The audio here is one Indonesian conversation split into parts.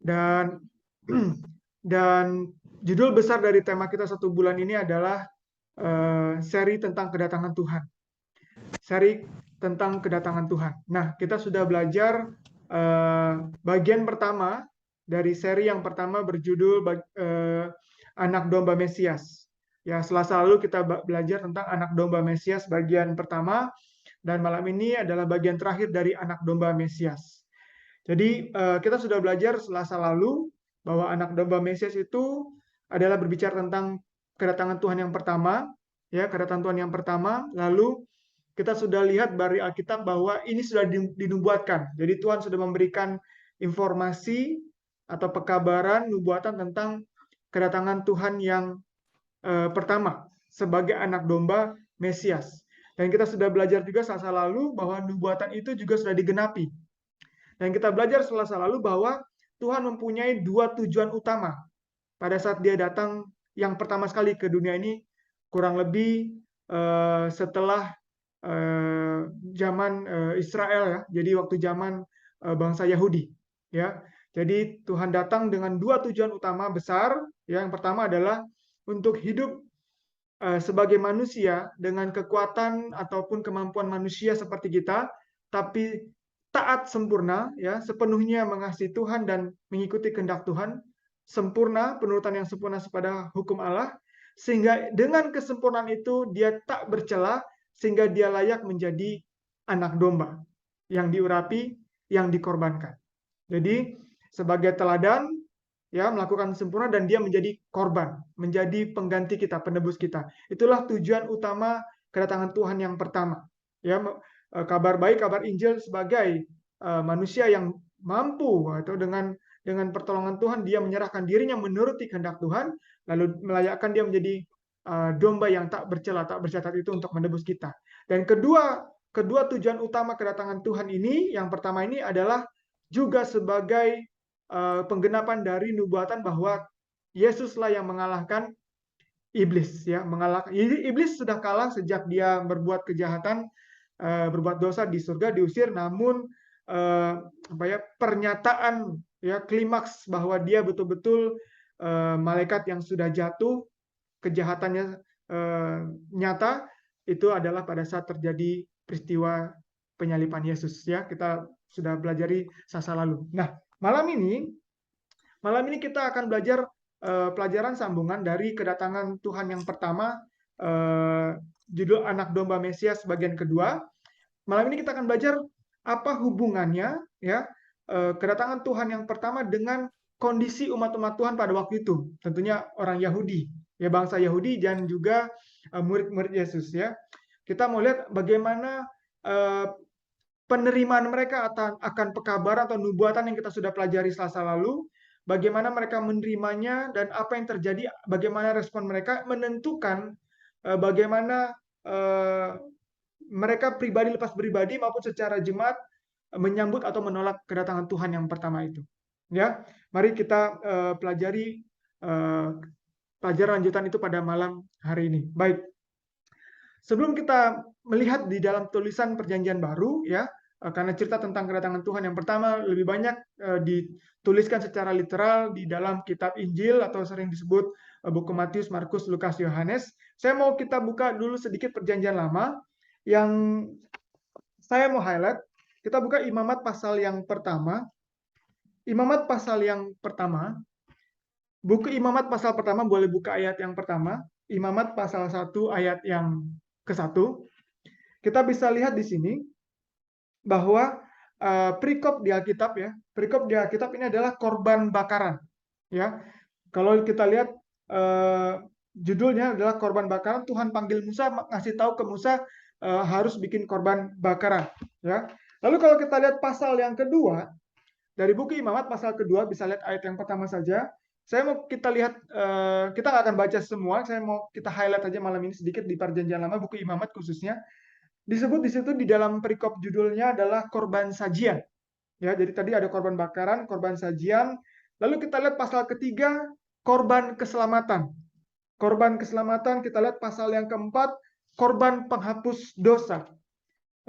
Dan dan judul besar dari tema kita 1 bulan ini adalah seri tentang kedatangan Tuhan. Seri tentang kedatangan Tuhan. Nah, kita sudah belajar bagian pertama dari seri yang pertama berjudul Anak Domba Mesias. Ya, Selasa lalu kita belajar tentang Anak Domba Mesias bagian pertama, dan malam ini adalah bagian terakhir dari Anak Domba Mesias. Jadi kita sudah belajar Selasa lalu bahwa Anak Domba Mesias itu adalah berbicara tentang kedatangan Tuhan yang pertama, ya, kedatangan Tuhan yang pertama. Lalu kita sudah lihat dari Alkitab bahwa ini sudah dinubuatkan. Jadi Tuhan sudah memberikan informasi atau pekabaran nubuatan tentang kedatangan Tuhan yang pertama sebagai anak domba Mesias. Dan kita sudah belajar juga Selasa lalu bahwa nubuatan itu juga sudah digenapi. Dan kita belajar Selasa lalu bahwa Tuhan mempunyai 2 tujuan utama pada saat dia datang yang pertama sekali ke dunia ini, kurang lebih setelah zaman Israel, ya. Jadi waktu zaman bangsa Yahudi, ya. Jadi Tuhan datang dengan 2 tujuan utama besar. Yang pertama adalah untuk hidup sebagai manusia dengan kekuatan ataupun kemampuan manusia seperti kita, tapi taat sempurna, ya, sepenuhnya mengasihi Tuhan dan mengikuti kehendak Tuhan, sempurna, penurutan yang sempurna kepada hukum Allah, sehingga dengan kesempurnaan itu dia tak bercela, sehingga dia layak menjadi anak domba yang diurapi, yang dikorbankan. Jadi sebagai teladan, ya, melakukan sempurna, dan dia menjadi korban, menjadi pengganti kita, penebus kita. Itulah tujuan utama kedatangan Tuhan yang pertama. Ya, kabar baik, kabar Injil sebagai manusia yang mampu atau dengan pertolongan Tuhan dia menyerahkan dirinya menuruti kehendak Tuhan, lalu melayakkan dia menjadi domba yang tak bercela, tak bercacat itu untuk menebus kita. Dan kedua tujuan utama kedatangan Tuhan ini, yang pertama ini adalah juga sebagai penggenapan dari nubuatan bahwa Yesuslah yang mengalahkan iblis, ya, mengalahkan. Iblis sudah kalah sejak dia berbuat kejahatan, berbuat dosa di surga, diusir. Namun pernyataan, ya, klimaks bahwa dia betul-betul malaikat yang sudah jatuh, kejahatannya nyata, itu adalah pada saat terjadi peristiwa penyaliban Yesus, ya. Kita sudah pelajari Selasa lalu. Nah, malam ini kita akan belajar pelajaran sambungan dari kedatangan Tuhan yang pertama, judul Anak Domba Mesias bagian kedua. Malam ini kita akan belajar apa hubungannya, ya, kedatangan Tuhan yang pertama dengan kondisi umat-umat Tuhan pada waktu itu. Tentunya orang Yahudi, ya, bangsa Yahudi, dan juga murid-murid Yesus, ya. Kita mau lihat bagaimana penerimaan mereka akan pekabaran atau nubuatan yang kita sudah pelajari Selasa lalu, bagaimana mereka menerimanya dan apa yang terjadi, bagaimana respon mereka menentukan bagaimana mereka pribadi lepas pribadi maupun secara jemaat menyambut atau menolak kedatangan Tuhan yang pertama itu. Ya, mari kita pelajari pelajaran lanjutan itu pada malam hari ini. Baik. Sebelum kita melihat di dalam tulisan Perjanjian Baru, ya, karena cerita tentang kedatangan Tuhan yang pertama lebih banyak dituliskan secara literal di dalam kitab Injil atau sering disebut buku Matius, Markus, Lukas, Yohanes. Saya mau kita buka dulu sedikit Perjanjian Lama yang saya mau highlight. Kita buka Imamat pasal yang pertama. Imamat pasal yang pertama. Buku Imamat pasal pertama, boleh buka ayat yang pertama. Imamat pasal 1 ayat yang ke-1. Kita bisa lihat di sini bahwa perikop di Alkitab, ya, perikop di Alkitab ini adalah korban bakaran, ya. Kalau kita lihat judulnya adalah korban bakaran. Tuhan panggil Musa, ngasih tahu ke Musa harus bikin korban bakaran, ya. Lalu kalau kita lihat pasal yang kedua dari buku Imamat pasal kedua, bisa lihat ayat yang pertama saja. Saya mau kita lihat, kita nggak akan baca semua, saya mau kita highlight aja malam ini sedikit di Perjanjian Lama, buku Imamat khususnya. Disebut di situ di dalam perikop judulnya adalah korban sajian. Ya, jadi tadi ada korban bakaran, korban sajian. Lalu kita lihat pasal ketiga, korban keselamatan. Korban keselamatan, kita lihat pasal yang keempat, korban penghapus dosa.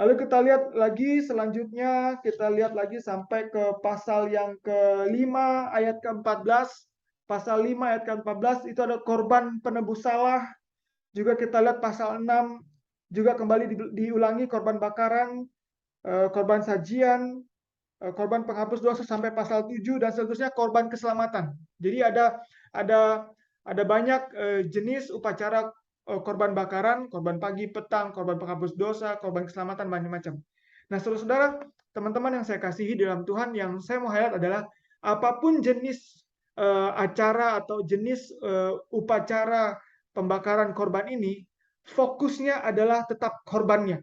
Lalu kita lihat lagi selanjutnya, kita lihat lagi sampai ke pasal yang ke-5 ayat ke-14. Pasal 5 ayat ke-14 itu ada korban penebus salah. Juga kita lihat pasal 6 juga kembali diulangi korban bakaran, korban sajian, korban penghapus dosa sampai pasal 7 dan seterusnya korban keselamatan. Jadi ada banyak jenis upacara korban bakaran, korban pagi, petang, korban penghapus dosa, korban keselamatan, macam-macam. Nah, saudara-saudara, teman-teman yang saya kasihi dalam Tuhan, yang saya mau highlight adalah apapun jenis acara atau jenis upacara pembakaran korban ini, fokusnya adalah tetap korbannya.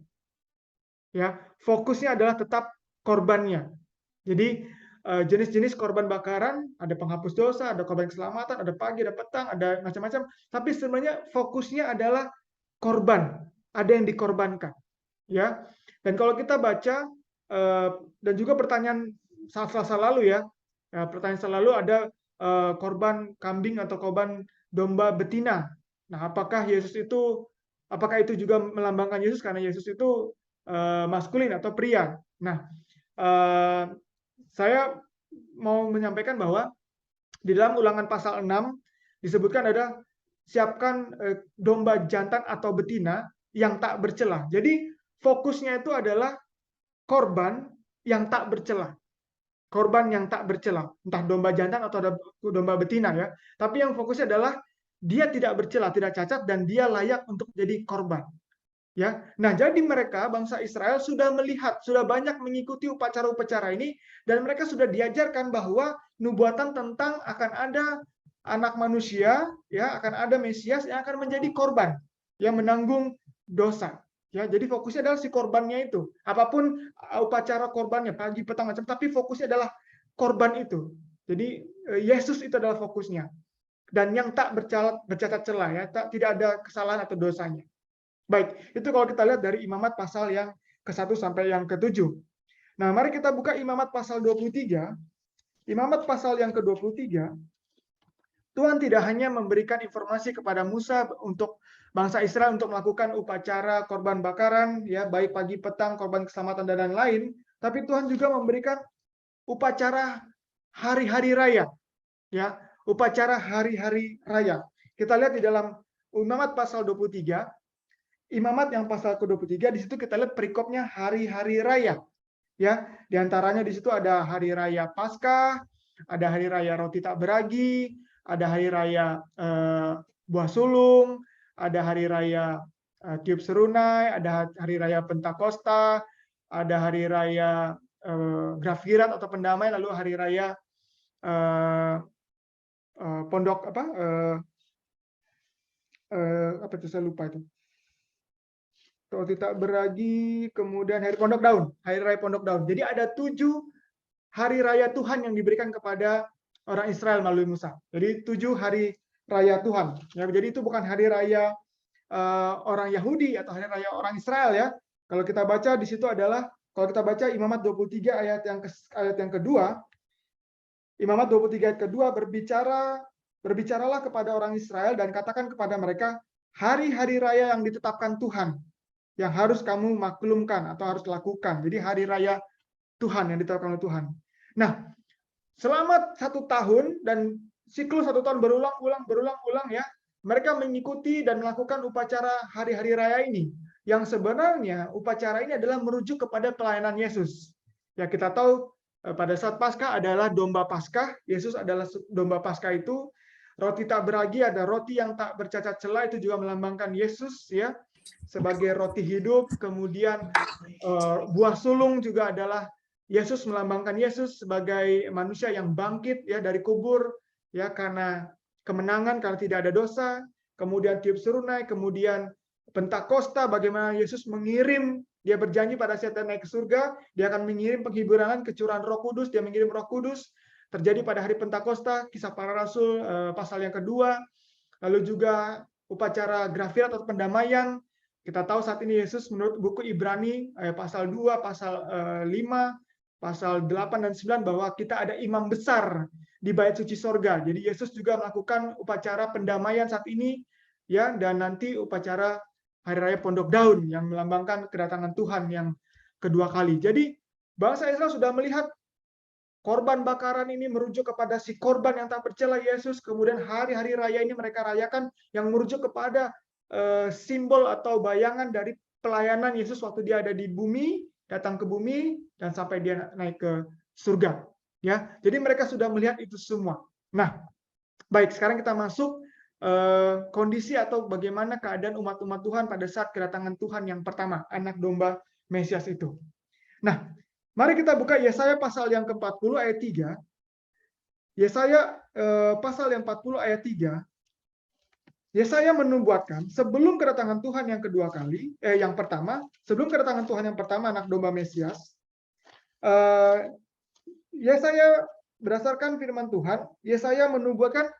Ya, fokusnya adalah tetap korbannya. Jadi jenis-jenis korban bakaran, ada penghapus dosa, ada korban keselamatan, ada pagi, ada petang, ada macam-macam. Tapi sebenarnya fokusnya adalah korban, ada yang dikorbankan, ya. Dan kalau kita baca dan juga pertanyaan Selasa lalu ya, pertanyaan selalu ada korban kambing atau korban domba betina. Nah, apakah itu juga melambangkan Yesus karena Yesus itu maskulin atau pria? Nah, saya mau menyampaikan bahwa di dalam Ulangan pasal 6 disebutkan ada siapkan domba jantan atau betina yang tak bercela. Jadi fokusnya itu adalah korban yang tak bercela. Korban yang tak bercela, entah domba jantan atau domba betina ya. Tapi yang fokusnya adalah dia tidak bercela, tidak cacat, dan dia layak untuk jadi korban. Ya, nah jadi mereka bangsa Israel sudah melihat, sudah banyak mengikuti upacara-upacara ini, dan mereka sudah diajarkan bahwa nubuatan tentang akan ada anak manusia, ya akan ada Mesias yang akan menjadi korban, yang menanggung dosa. Ya, jadi fokusnya adalah si korbannya itu. Apapun upacara korbannya, pagi, petang, macam, tapi fokusnya adalah korban itu. Jadi Yesus itu adalah fokusnya, dan yang tak bercacat celah, ya, tidak ada kesalahan atau dosanya. Baik, itu kalau kita lihat dari Imamat pasal yang ke-1 sampai yang ke-7. Nah, mari kita buka Imamat pasal 23. Imamat pasal yang ke-23, Tuhan tidak hanya memberikan informasi kepada Musa untuk bangsa Israel untuk melakukan upacara korban bakaran, ya baik pagi petang, korban keselamatan dan lain-lain, tapi Tuhan juga memberikan upacara hari-hari raya, ya upacara hari-hari raya. Kita lihat di dalam Imamat pasal 23. Imamat yang pasal ke-23 di situ kita lihat perikopnya hari-hari raya. Ya, di antaranya di situ ada hari raya Paskah, ada hari raya roti tak beragi, ada hari raya buah sulung, ada hari raya tiup serunai, ada hari raya Pentakosta, ada hari raya Grafirat atau pendamaian, lalu hari raya pondok apa itu saya lupa itu. Roti tak beragi, kemudian hari Pondok Daun, hari raya Pondok Daun. Jadi ada 7 hari raya Tuhan yang diberikan kepada orang Israel melalui Musa. Jadi 7 hari raya Tuhan. Ya, jadi itu bukan hari raya orang Yahudi atau hari raya orang Israel ya. Kalau kita baca di situ adalah, kalau kita baca Imamat 23 ayat yang kedua, Imamat 23 ayat kedua berbicaralah kepada orang Israel dan katakan kepada mereka, hari-hari raya yang ditetapkan Tuhan, yang harus kamu maklumkan atau harus lakukan. Jadi hari raya Tuhan yang ditetapkan oleh Tuhan. Nah, selama 1 tahun dan siklus 1 tahun berulang-ulang ya, mereka mengikuti dan melakukan upacara hari-hari raya ini. Yang sebenarnya upacara ini adalah merujuk kepada pelayanan Yesus. Ya, kita tahu pada saat Paskah adalah domba Paskah, Yesus adalah domba Paskah itu. Roti tak beragi, ada roti yang tak bercacat celah, itu juga melambangkan Yesus ya, sebagai roti hidup. Kemudian buah sulung juga adalah Yesus, melambangkan Yesus sebagai manusia yang bangkit ya dari kubur ya karena kemenangan, karena tidak ada dosa. Kemudian tiup serunai, kemudian Pentakosta, bagaimana Yesus mengirim, dia berjanji pada saat dia naik ke surga, dia akan mengirim penghiburan, kecurahan Roh Kudus, dia mengirim Roh Kudus. Terjadi pada hari Pentakosta, Kisah Para Rasul pasal yang kedua. Lalu juga upacara Grafirat atau pendamaian. Kita tahu saat ini Yesus menurut buku Ibrani pasal 2, pasal 5, pasal 8 dan 9 bahwa kita ada imam besar di bait suci sorga. Jadi Yesus juga melakukan upacara pendamaian saat ini ya, dan nanti upacara hari raya Pondok Daun yang melambangkan kedatangan Tuhan yang kedua kali. Jadi bangsa Israel sudah melihat korban bakaran ini merujuk kepada si korban yang tak bercela Yesus. Kemudian hari-hari raya ini mereka rayakan yang merujuk kepada simbol atau bayangan dari pelayanan Yesus waktu dia ada di bumi, datang ke bumi dan sampai dia naik ke surga. Ya, jadi mereka sudah melihat itu semua. Nah, baik, sekarang kita masuk kondisi atau bagaimana keadaan umat-umat Tuhan pada saat kedatangan Tuhan yang pertama, anak domba Mesias itu. Nah, mari kita buka Yesaya pasal yang ke-40 ayat 3. Yesaya pasal yang 40 ayat 3. Yesaya menubuatkan sebelum kedatangan Tuhan yang kedua kali, yang pertama, sebelum kedatangan Tuhan yang pertama anak domba Mesias, Yesaya berdasarkan firman Tuhan, Yesaya menubuatkan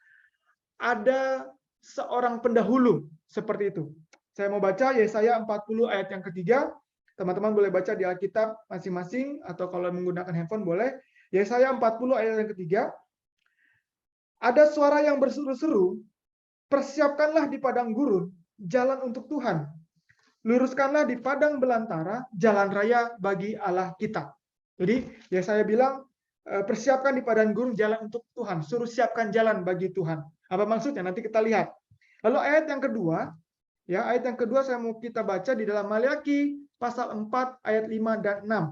ada seorang pendahulu seperti itu. Saya mau baca Yesaya 40 ayat yang ketiga. Teman-teman boleh baca di Alkitab masing-masing atau kalau menggunakan handphone boleh. Yesaya 40 ayat yang ketiga. Ada suara yang berseru-seru, persiapkanlah di padang gurun jalan untuk Tuhan. Luruskanlah di padang belantara jalan raya bagi Allah kita. Jadi Yesaya bilang persiapkan di padang gurun jalan untuk Tuhan, suruh siapkan jalan bagi Tuhan. Apa maksudnya? Nanti kita lihat. Lalu ayat yang kedua, ya, ayat yang kedua saya mau kita baca di dalam Maliaki pasal 4 ayat 5 dan 6.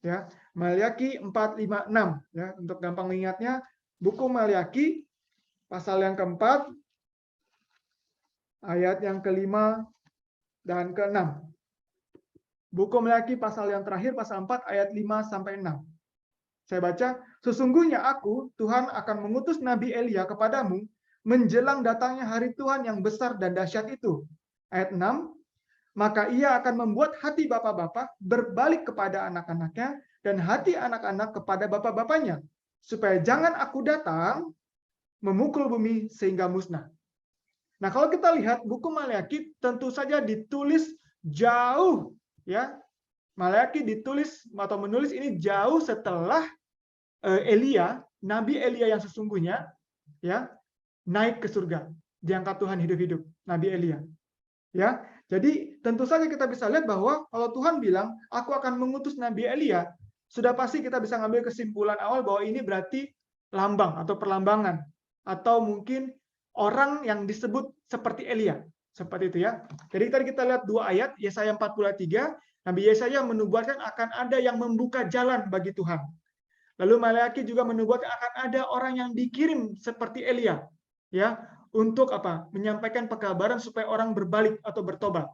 Ya, Maliaki 4, 5, 6 ya, untuk gampang mengingatnya, buku Maliaki pasal yang keempat ayat yang kelima dan ke-6. Buku Maliaki pasal yang terakhir pasal 4 ayat 5 sampai 6. Saya baca, sesungguhnya aku Tuhan akan mengutus Nabi Elia kepadamu menjelang datangnya hari Tuhan yang besar dan dahsyat itu. Ayat 6, maka ia akan membuat hati bapak-bapak berbalik kepada anak-anaknya dan hati anak-anak kepada bapak-bapaknya, supaya jangan aku datang memukul bumi sehingga musnah. Nah, kalau kita lihat buku Maliaki tentu saja ditulis jauh, ya. Maliaki ditulis atau menulis ini jauh setelah Elia, Nabi Elia yang sesungguhnya, ya, naik ke surga, diangkat Tuhan hidup-hidup, Nabi Elia. Ya, jadi tentu saja kita bisa lihat bahwa kalau Tuhan bilang, aku akan mengutus Nabi Elia, sudah pasti kita bisa ngambil kesimpulan awal bahwa ini berarti lambang atau perlambangan, atau mungkin orang yang disebut seperti Elia, seperti itu ya. Jadi tadi kita lihat dua ayat, Yesaya 43, Nabi Yesaya menubuatkan akan ada yang membuka jalan bagi Tuhan. Lalu Maliaki juga menubuatkan akan ada orang yang dikirim seperti Elia, ya, untuk apa? Menyampaikan pekabaran supaya orang berbalik atau bertobat.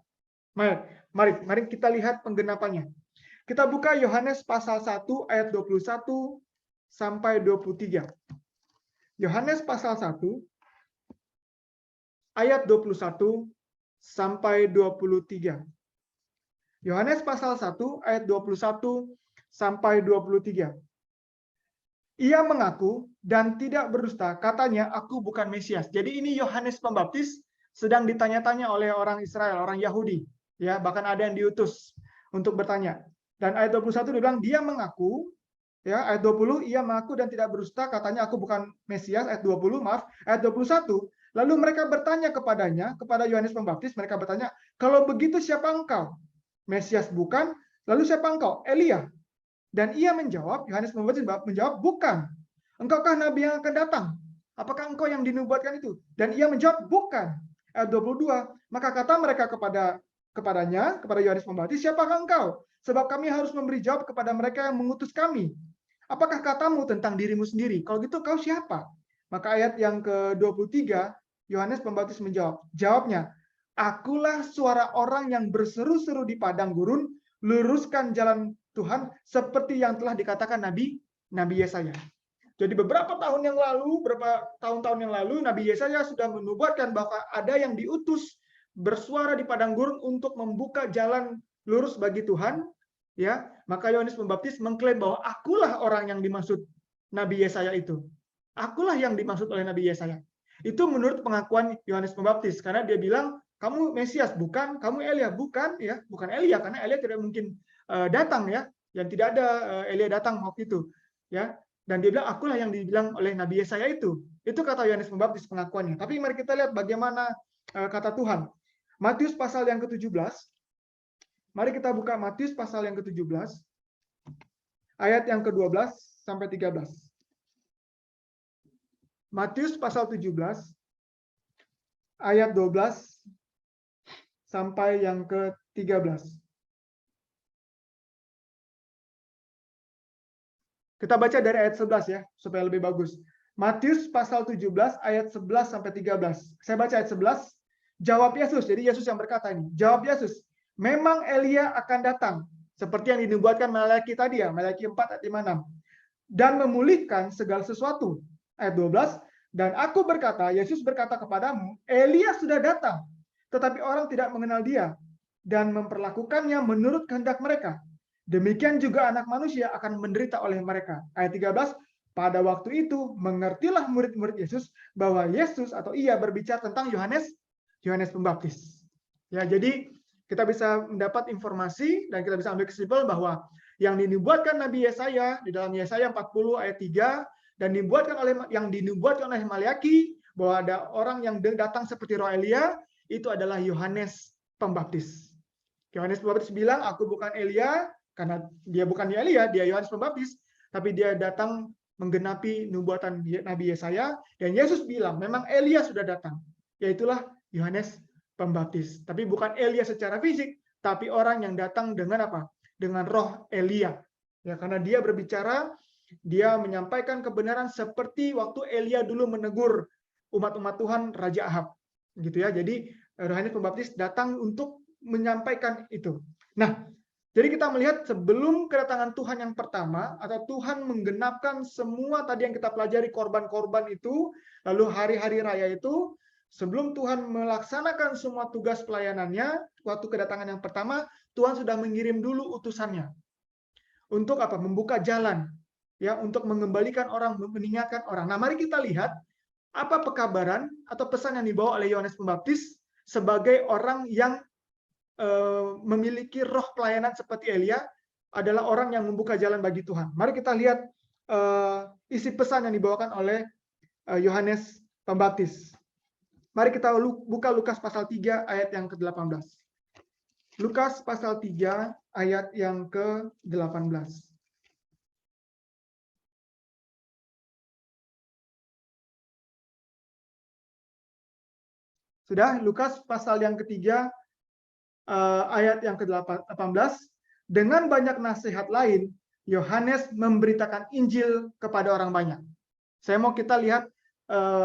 Mari kita lihat penggenapannya. Kita buka Yohanes pasal 1 ayat 21 sampai 23. Yohanes pasal 1 ayat 21 sampai 23. Yohanes pasal 1 ayat 21 sampai 23. Ia mengaku dan tidak berdusta, katanya aku bukan Mesias. Jadi ini Yohanes Pembaptis sedang ditanya-tanya oleh orang Israel, orang Yahudi, ya, bahkan ada yang diutus untuk bertanya. Dan ayat 21 dia bilang dia mengaku, ya, ayat 20 ia mengaku dan tidak berdusta, katanya aku bukan Mesias, ayat 20, maaf, ayat 21. Lalu mereka bertanya kepadanya, kepada Yohanes Pembaptis, mereka bertanya, kalau begitu siapa engkau? Mesias bukan, lalu siapa engkau? Elia. Dan ia menjawab, Yohanes Pembaptis menjawab, bukan. Engkaukah nabi yang akan datang? Apakah engkau yang dinubuatkan itu? Dan ia menjawab, bukan. Ayat 22, maka kata mereka kepadanya, kepada Yohanes Pembaptis, siapakah engkau? Sebab kami harus memberi jawab kepada mereka yang mengutus kami. Apakah katamu tentang dirimu sendiri? Kalau gitu kau siapa? Maka ayat yang ke-23, Yohanes Pembaptis menjawab. Jawabnya, akulah suara orang yang berseru-seru di padang gurun, luruskan jalan Tuhan seperti yang telah dikatakan Nabi Yesaya. Jadi beberapa tahun yang lalu, beberapa tahun-tahun yang lalu, Nabi Yesaya sudah menubuatkan bahwa ada yang diutus bersuara di padang gurun untuk membuka jalan lurus bagi Tuhan. Ya, maka Yohanes Pembaptis mengklaim bahwa akulah orang yang dimaksud Nabi Yesaya itu. Akulah yang dimaksud oleh Nabi Yesaya. Itu menurut pengakuan Yohanes Pembaptis, karena dia bilang kamu Mesias bukan, kamu Elia bukan, ya, bukan Elia karena Elia tidak mungkin datang, ya, yang tidak ada Elia datang waktu itu, ya. Dan dia bilang akulah yang dibilang oleh Nabi Yesaya itu kata Yohanes Pembaptis pengakuannya. Tapi mari kita lihat bagaimana kata Tuhan. Matius pasal yang ke-17 Mari kita buka Matius pasal yang ke-17, ayat yang ke-12 sampai 13. Matius pasal 17, ayat 12 sampai yang ke-13. Kita baca dari ayat 11 ya, supaya lebih bagus. Matius pasal 17 ayat 11 sampai 13. Saya baca ayat 11. Jawab Yesus, jadi Yesus yang berkata ini. Jawab Yesus, memang Elia akan datang, seperti yang dinubuatkan Malaki tadi ya, Malaki 4 ayat 5-6. Dan memulihkan segala sesuatu. Ayat 12. Dan aku berkata, Yesus berkata kepadamu, Elia sudah datang, tetapi orang tidak mengenal dia, dan memperlakukannya menurut kehendak mereka. Demikian juga anak manusia akan menderita oleh mereka. Ayat 13. Pada waktu itu, mengertilah murid-murid Yesus bahwa Yesus atau ia berbicara tentang Yohanes Pembaptis. Ya, jadi kita bisa mendapat informasi dan kita bisa ambil kesimpulan bahwa yang dinubuatkan Nabi Yesaya di dalam Yesaya 40 ayat 3 dan yang dinubuatkan oleh Maliaki bahwa ada orang yang datang seperti roh Elia, itu adalah Yohanes Pembaptis. Yohanes Pembaptis bilang, aku bukan Elia, karena dia bukan Elia, dia Yohanes Pembaptis, tapi dia datang menggenapi nubuatan Nabi Yesaya, dan Yesus bilang, memang Elia sudah datang, yaitulah Yohanes Pembaptis. Tapi bukan Elia secara fisik, tapi orang yang datang dengan apa? Dengan roh Elia. Ya, karena dia berbicara, dia menyampaikan kebenaran seperti waktu Elia dulu menegur umat-umat Tuhan Raja Ahab. Gitu ya. Jadi Yohanes Pembaptis datang untuk menyampaikan itu. Nah, jadi kita melihat sebelum kedatangan Tuhan yang pertama, atau Tuhan menggenapkan semua tadi yang kita pelajari, korban-korban itu, lalu hari-hari raya itu, sebelum Tuhan melaksanakan semua tugas pelayanannya, waktu kedatangan yang pertama, Tuhan sudah mengirim dulu utusannya. Untuk apa? Membuka jalan. Ya, untuk mengembalikan orang, mengingatkan orang. Nah, mari kita lihat apa pekabaran atau pesan yang dibawa oleh Yohanes Pembaptis sebagai orang yang memiliki roh pelayanan seperti Elia, adalah orang yang membuka jalan bagi Tuhan. Mari kita lihat isi pesan yang dibawakan oleh Yohanes Pembaptis. Mari kita buka Lukas pasal 3 ayat yang ke-18. Lukas pasal 3 ayat yang ke-18. Sudah, Lukas pasal yang ketiga ayat yang ke-18. Dengan banyak nasihat lain, Yohanes memberitakan Injil kepada orang banyak. Saya mau kita lihat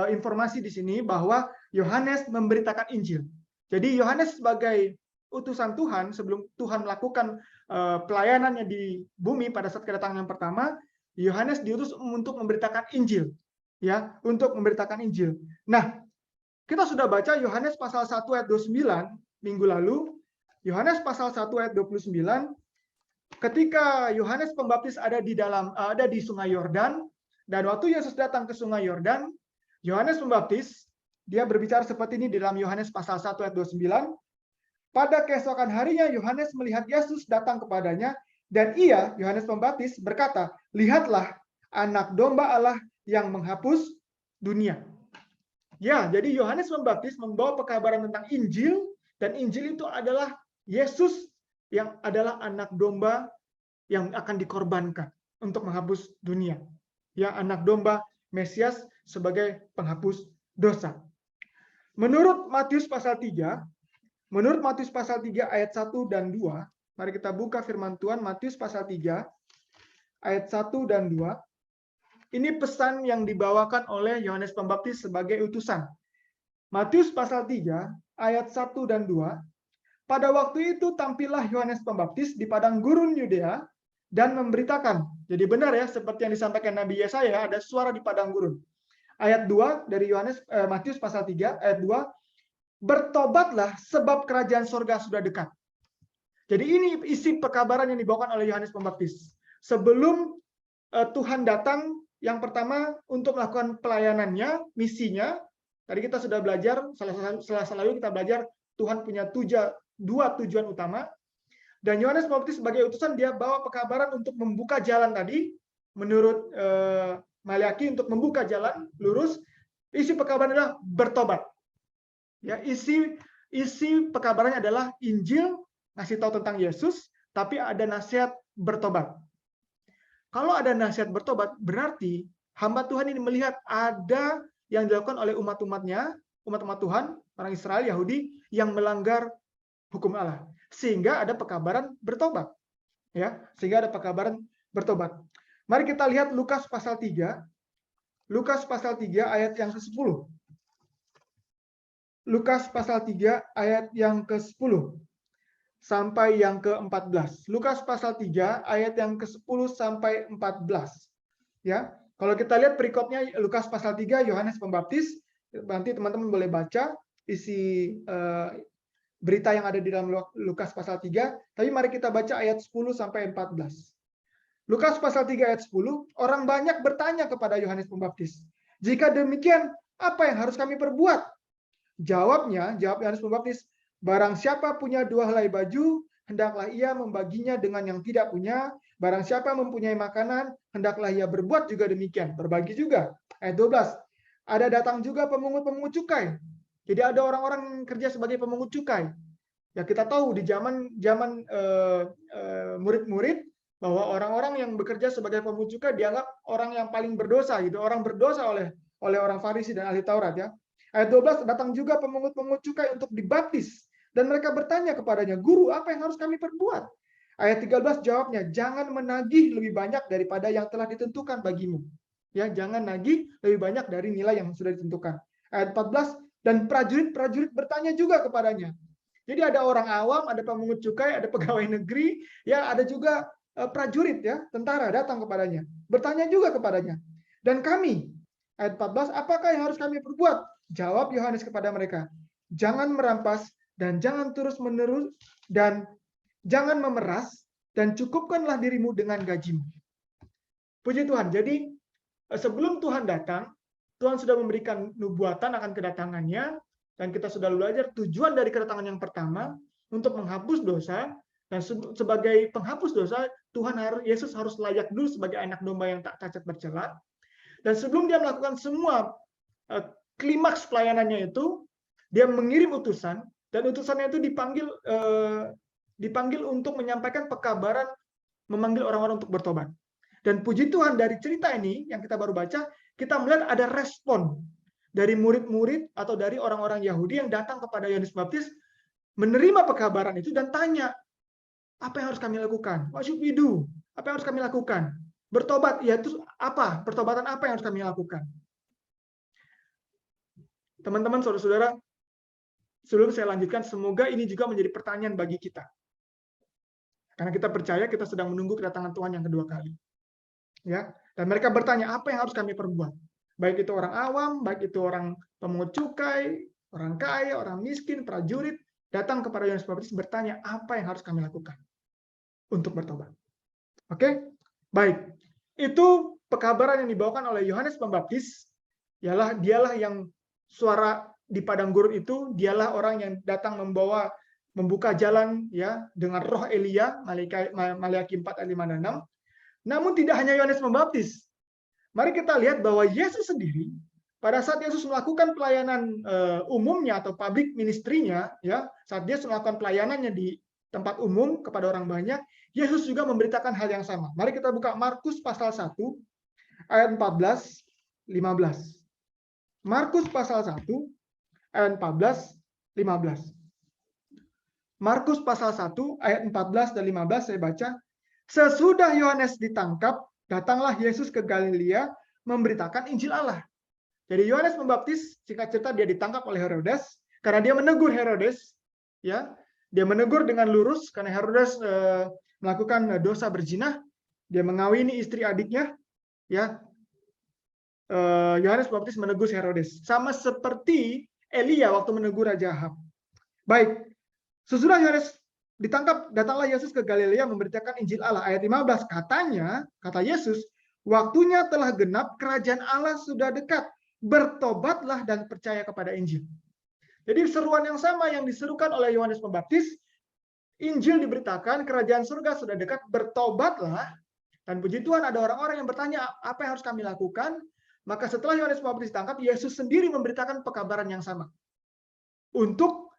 informasi di sini bahwa Yohanes memberitakan Injil. Jadi Yohanes sebagai utusan Tuhan, sebelum Tuhan melakukan pelayanannya di bumi pada saat kedatangan yang pertama, Yohanes diutus untuk memberitakan Injil. Ya, untuk memberitakan Injil. Nah, kita sudah baca Yohanes pasal 1 ayat 29 minggu lalu. Yohanes pasal 1 ayat 29, ketika Yohanes Pembaptis ada di Sungai Yordan, dan waktu Yesus datang ke Sungai Yordan, Yohanes Pembaptis, dia berbicara seperti ini di dalam Yohanes pasal 1 ayat 29. Pada keesokan harinya Yohanes melihat Yesus datang kepadanya, dan ia, Yohanes Pembaptis, berkata, lihatlah anak domba Allah yang menghapus dunia. Ya, jadi Yohanes Pembaptis membawa pekabaran tentang Injil, dan Injil itu adalah Yesus yang adalah anak domba yang akan dikorbankan untuk menghapus dunia. Ya, anak domba Mesias sebagai penghapus dosa. Menurut Matius pasal 3 ayat 1 dan 2, mari kita buka firman Tuhan, Matius pasal 3 ayat 1 dan 2. Ini pesan yang dibawakan oleh Yohanes Pembaptis sebagai utusan. Matius pasal 3 ayat 1 dan 2. Pada waktu itu tampillah Yohanes Pembaptis di padang gurun Yudea dan memberitakan. Jadi benar ya, seperti yang disampaikan Nabi Yesaya, ada suara di padang gurun. Ayat 2 dari Matius pasal 3 ayat 2, bertobatlah sebab kerajaan sorga sudah dekat. Jadi ini isi pekabaran yang dibawakan oleh Yohanes Pembaptis. Sebelum Tuhan datang, yang pertama untuk melakukan pelayanannya, misinya. Tadi kita sudah belajar, Selasa lalu kita belajar Tuhan punya dua tujuan utama. Dan Yohanes Pembaptis sebagai utusan, dia bawa pekabaran untuk membuka jalan tadi, menurut Maliaki, untuk membuka jalan lurus. Isi pekabaran adalah bertobat. Ya, isi pekabarannya adalah Injil ngasih tahu tentang Yesus, tapi ada nasihat bertobat. Kalau ada nasihat bertobat, berarti hamba Tuhan ini melihat ada yang dilakukan oleh umat-umatnya, umat-umat Tuhan, orang Israel, Yahudi, yang melanggar hukum Allah. Sehingga ada pekabaran bertobat. Ya, sehingga ada pekabaran bertobat. Mari kita lihat Lukas pasal 3. Lukas pasal 3 ayat yang ke-10. Lukas pasal 3 ayat yang ke-10 sampai yang ke-14. Lukas pasal 3 ayat yang ke-10 sampai 14. Ya. Kalau kita lihat perikopnya Lukas pasal 3 Yohanes Pembaptis, nanti teman-teman boleh baca isi berita yang ada di dalam Lukas pasal 3, tapi mari kita baca ayat 10 sampai 14. Lukas pasal 3 ayat 10, orang banyak bertanya kepada Yohanes Pembaptis, "Jika demikian, apa yang harus kami perbuat?" Jawab Yohanes Pembaptis, "Barang siapa punya 2 helai baju, hendaklah ia membaginya dengan yang tidak punya. Barang siapa mempunyai makanan, hendaklah ia berbuat juga demikian, berbagi juga." Ayat 12, ada datang juga pemungut-pemungut cukai. Jadi ada orang-orang yang kerja sebagai pemungut cukai. Ya kita tahu di zaman murid-murid bahwa orang-orang yang bekerja sebagai pemungut cukai dianggap orang yang paling berdosa gitu, orang berdosa oleh orang Farisi dan ahli Taurat ya. Ayat 12, datang juga pemungut-pemungut cukai untuk dibaptis. Dan mereka bertanya kepadanya, "Guru, apa yang harus kami perbuat?" Ayat 13 jawabnya, "Jangan menagih lebih banyak daripada yang telah ditentukan bagimu." Ya, jangan nagih lebih banyak dari nilai yang sudah ditentukan. Ayat 14, dan prajurit-prajurit bertanya juga kepadanya. Jadi ada orang awam, ada pemungut cukai, ada pegawai negeri, ya ada juga prajurit ya, tentara datang kepadanya. Bertanya juga kepadanya. Dan kami, ayat 14, apakah yang harus kami perbuat? Jawab Yohanes kepada mereka, "Jangan merampas dan jangan terus-menerus dan jangan memeras dan cukupkanlah dirimu dengan gajimu." Puji Tuhan. Jadi sebelum Tuhan datang, Tuhan sudah memberikan nubuatan akan kedatangannya, dan kita sudah belajar tujuan dari kedatangan yang pertama untuk menghapus dosa, dan sebagai penghapus dosa, Yesus harus layak dulu sebagai anak domba yang tak cacat bercela. Dan sebelum dia melakukan semua klimaks pelayanannya itu, dia mengirim utusan, dan utusannya itu dipanggil untuk menyampaikan pekabaran, memanggil orang-orang untuk bertobat. Dan puji Tuhan dari cerita ini yang kita baru baca, kita melihat ada respon dari murid-murid atau dari orang-orang Yahudi yang datang kepada Yohanes Pembaptis, menerima pekabaran itu dan tanya, "Apa yang harus kami lakukan? What should we do?" Apa yang harus kami lakukan? Bertobat, ya itu apa? Pertobatan apa yang harus kami lakukan? Teman-teman, saudara-saudara, sebelum saya lanjutkan, semoga ini juga menjadi pertanyaan bagi kita. Karena kita percaya kita sedang menunggu kedatangan Tuhan yang kedua kali. Ya, dan mereka bertanya, apa yang harus kami perbuat? Baik itu orang awam, baik itu orang pemungut cukai, orang kaya, orang miskin, prajurit, datang kepada Yohanes Pembaptis bertanya, apa yang harus kami lakukan untuk bertobat? Oke? Baik. Itu pekabaran yang dibawakan oleh Yohanes Pembaptis. Dialah yang suara di padang gurun itu, dialah orang yang datang membuka jalan ya dengan roh Elia, Maliaki 4 ayat 5 dan 6. Namun tidak hanya Yohanes Pembaptis. Mari kita lihat bahwa Yesus sendiri pada saat Yesus melakukan pelayanan umumnya atau public ministry-nya ya, saat dia melakukan pelayanannya di tempat umum kepada orang banyak, Yesus juga memberitakan hal yang sama. Mari kita buka Markus pasal 1 ayat 14 15. Markus pasal 1 ayat 14 15. Markus pasal 1 ayat 14 dan 15 saya baca. Sesudah Yohanes ditangkap, datanglah Yesus ke Galilea memberitakan Injil Allah. Jadi Yohanes Pembaptis, singkat cerita, dia ditangkap oleh Herodes karena dia menegur Herodes, ya, dia menegur dengan lurus karena Herodes melakukan dosa berzina, dia mengawini istri adiknya, ya. Yohanes Pembaptis menegur Herodes, sama seperti Elia waktu menegur Raja Ahab. Baik, sesudah Yohanes ditangkap, datanglah Yesus ke Galilea memberitakan Injil Allah. Ayat 15, kata Yesus, waktunya telah genap, kerajaan Allah sudah dekat. Bertobatlah dan percaya kepada Injil. Jadi seruan yang sama yang diserukan oleh Yohanes Pembaptis, Injil diberitakan, kerajaan surga sudah dekat, bertobatlah. Dan puji Tuhan ada orang-orang yang bertanya, apa yang harus kami lakukan? Maka setelah Yohanes Pembaptis ditangkap, Yesus sendiri memberitakan pekabaran yang sama. Untuk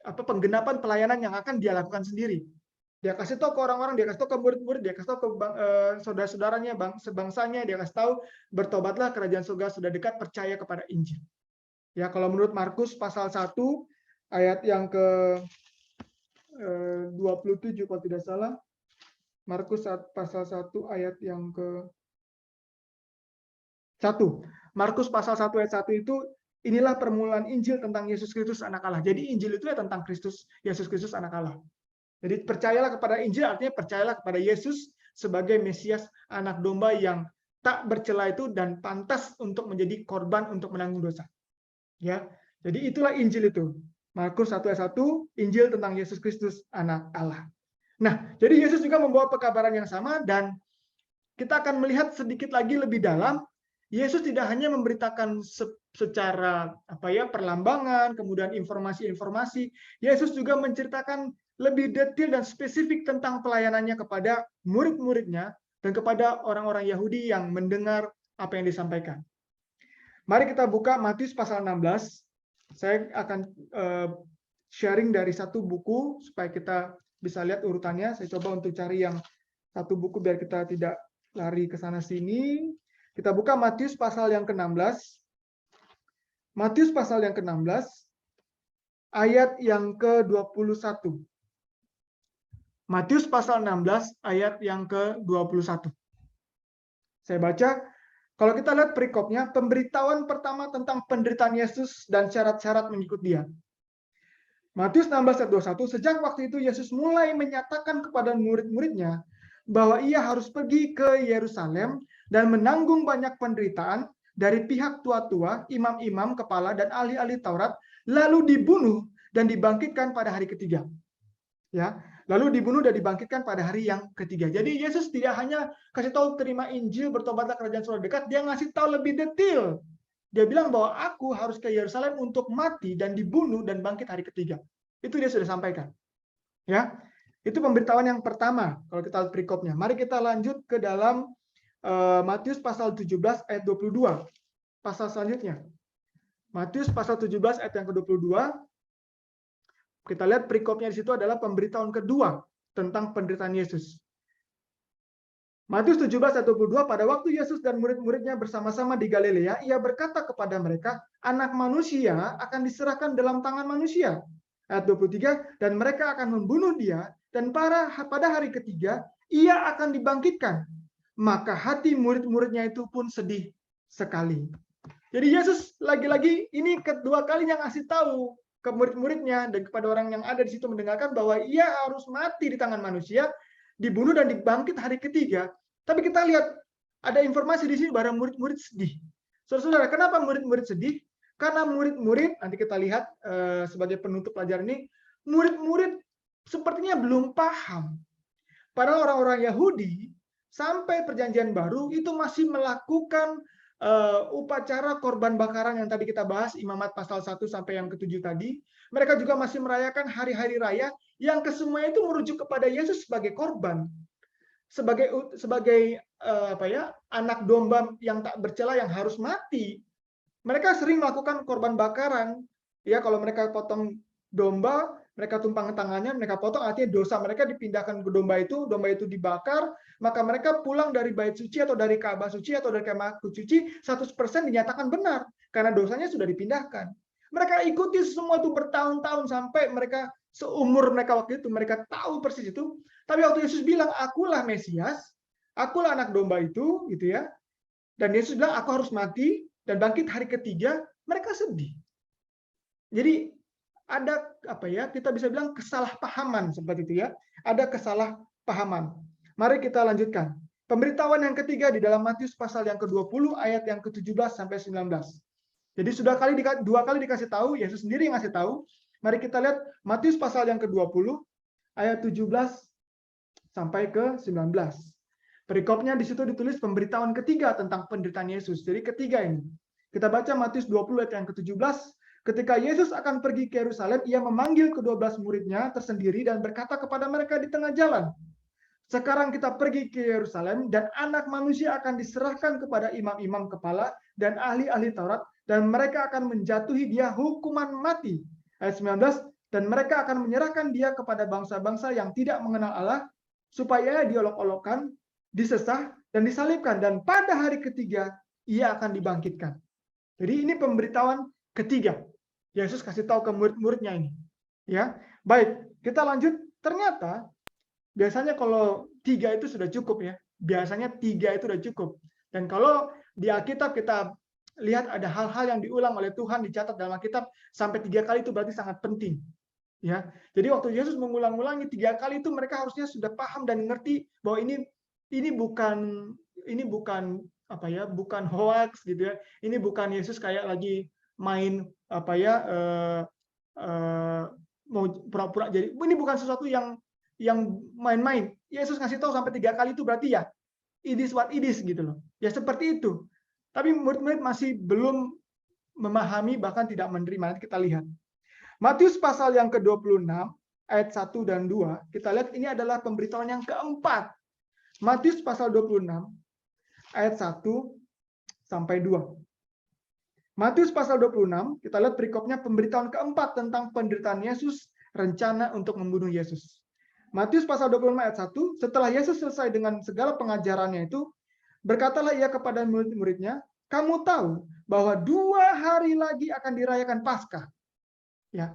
penggenapan pelayanan yang akan dia lakukan sendiri. Dia kasih tahu ke orang-orang, dia kasih tahu ke murid-murid, dia kasih tahu ke saudara-saudaranya, sebangsanya, dia kasih tahu, bertobatlah, kerajaan surga sudah dekat, percaya kepada Injil. Ya, kalau menurut Markus pasal 1 ayat yang ke 27 kalau tidak salah. Markus pasal 1 ayat yang ke 1. Markus pasal 1 ayat 1 itu, inilah permulaan Injil tentang Yesus Kristus anak Allah. Jadi Injil itu ya tentang Kristus, Yesus Kristus anak Allah. Jadi percayalah kepada Injil, artinya percayalah kepada Yesus sebagai Mesias, anak domba yang tak bercela itu dan pantas untuk menjadi korban untuk menanggung dosa. Ya, jadi itulah Injil itu. Markus 1 ayat 1, Injil tentang Yesus Kristus anak Allah. Nah, jadi Yesus juga membawa pekabaran yang sama, dan kita akan melihat sedikit lagi lebih dalam. Yesus tidak hanya memberitakan secara perlambangan, kemudian informasi-informasi. Yesus juga menceritakan lebih detail dan spesifik tentang pelayanannya kepada murid-muridnya dan kepada orang-orang Yahudi yang mendengar apa yang disampaikan. Mari kita buka Matius pasal 16. Saya akan sharing dari satu buku supaya kita bisa lihat urutannya. Saya coba untuk cari yang satu buku biar kita tidak lari ke sana sini. Kita buka Matius pasal yang ke-16. Matius pasal yang ke-16 ayat yang ke-21. Matius pasal 16 ayat yang ke-21. Saya baca, kalau kita lihat perikopnya, pemberitahuan pertama tentang penderitaan Yesus dan syarat-syarat mengikut dia. Matius 16 ayat 21, sejak waktu itu Yesus mulai menyatakan kepada murid-muridnya bahwa ia harus pergi ke Yerusalem dan menanggung banyak penderitaan dari pihak tua-tua, imam-imam, kepala, dan ahli-ahli Taurat, lalu dibunuh dan dibangkitkan pada hari ketiga. Ya, lalu dibunuh dan dibangkitkan pada hari yang ketiga. Jadi Yesus tidak hanya kasih tahu terima Injil, bertobatlah kerajaan surga dekat, dia ngasih tahu lebih detail. Dia bilang bahwa aku harus ke Yerusalem untuk mati dan dibunuh dan bangkit hari ketiga. Itu dia sudah sampaikan. Ya, itu pemberitahuan yang pertama kalau kita lihat perikopnya. Mari kita lanjut ke dalam Matius pasal 17 ayat 22. Pasal selanjutnya. Matius pasal 17 ayat yang ke-22. Kita lihat perikopnya di situ adalah pemberitahuan kedua tentang penderitaan Yesus. Matius 17 ayat 22, pada waktu Yesus dan murid-muridnya bersama-sama di Galilea, ia berkata kepada mereka, anak manusia akan diserahkan dalam tangan manusia. Ayat 23, dan mereka akan membunuh dia, dan pada hari ketiga, ia akan dibangkitkan. Maka hati murid-muridnya itu pun sedih sekali. Jadi Yesus lagi-lagi ini kedua kalinya ngasih tahu ke murid-muridnya dan kepada orang yang ada di situ mendengarkan bahwa ia harus mati di tangan manusia, dibunuh dan dibangkit hari ketiga. Tapi kita lihat ada informasi di sini bahwa murid-murid sedih. Saudara-saudara, kenapa murid-murid sedih? Karena murid-murid, nanti kita lihat sebagai penutup pelajaran ini, murid-murid sepertinya belum paham. Padahal orang-orang Yahudi sampai perjanjian baru itu masih melakukan upacara korban bakaran yang tadi kita bahas, Imamat pasal 1 sampai yang ke-7 tadi. Mereka juga masih merayakan hari-hari raya yang kesemuanya itu merujuk kepada Yesus sebagai korban. Sebagai anak domba yang tak bercela yang harus mati. Mereka sering melakukan korban bakaran. Ya, kalau mereka potong domba, mereka tumpang tangannya, mereka potong, artinya dosa mereka dipindahkan ke domba itu dibakar, maka mereka pulang dari bait suci atau dari Ka'bah suci atau dari kemah suci 100% dinyatakan benar karena dosanya sudah dipindahkan. Mereka ikuti semua itu bertahun-tahun sampai mereka seumur mereka waktu itu mereka tahu persis itu. Tapi waktu Yesus bilang akulah Mesias, akulah anak domba itu, gitu ya. Dan Yesus bilang aku harus mati dan bangkit hari ketiga, mereka sedih. Jadi ada kita bisa bilang kesalahpahaman seperti itu ya. Ada kesalahpahaman. Mari kita lanjutkan. Pemberitahuan yang ketiga di dalam Matius pasal yang ke-20 ayat yang ke-17 sampai 19. Jadi sudah dua kali dikasih tahu, Yesus sendiri yang ngasih tahu. Mari kita lihat Matius pasal yang ke-20 ayat 17 sampai ke 19. Perikopnya di situ ditulis pemberitahuan ketiga tentang penderitaan Yesus. Jadi ketiga ini. Kita baca Matius 20 ayat yang ke-17. Ketika Yesus akan pergi ke Yerusalem, ia memanggil ke-12 muridnya tersendiri dan berkata kepada mereka di tengah jalan, sekarang kita pergi ke Yerusalem dan anak manusia akan diserahkan kepada imam-imam kepala dan ahli-ahli Taurat dan mereka akan menjatuhi dia hukuman mati. Ayat 19, dan mereka akan menyerahkan dia kepada bangsa-bangsa yang tidak mengenal Allah, supaya diolok-olokkan, disesah, dan disalibkan. Dan pada hari ketiga, ia akan dibangkitkan. Jadi ini pemberitahuan ketiga. Yesus kasih tahu ke murid-muridnya ini. Ya, baik, kita lanjut. Ternyata biasanya kalau 3 itu sudah cukup ya. Biasanya 3 itu sudah cukup. Dan kalau di Alkitab kita lihat ada hal-hal yang diulang oleh Tuhan, dicatat dalam Alkitab sampai 3 kali, itu berarti sangat penting. Ya, jadi waktu Yesus mengulang-ulangi 3 kali itu, mereka harusnya sudah paham dan mengerti bahwa ini bukan apa ya, bukan hoax gitu ya. Ini bukan Yesus kayak lagi main apa ya, mau pura-pura jadi. Ini bukan sesuatu yang main-main. Yesus ngasih tahu sampai 3 kali itu berarti ya it is what it is gitu loh. Ya seperti itu. Tapi murid-murid masih belum memahami, bahkan tidak menerima. Nanti kita lihat. Matius pasal yang ke-26 ayat 1 dan 2, kita lihat ini adalah pemberitahuan yang keempat. Matius pasal 26 ayat 1 sampai 2. Matius pasal 26, kita lihat perikopnya pemberitahuan keempat tentang penderitaan Yesus, rencana untuk membunuh Yesus. Matius pasal 26 ayat 1, setelah Yesus selesai dengan segala pengajarannya itu, berkatalah ia kepada murid-muridnya, kamu tahu bahwa 2 hari lagi akan dirayakan Paskah. Ya,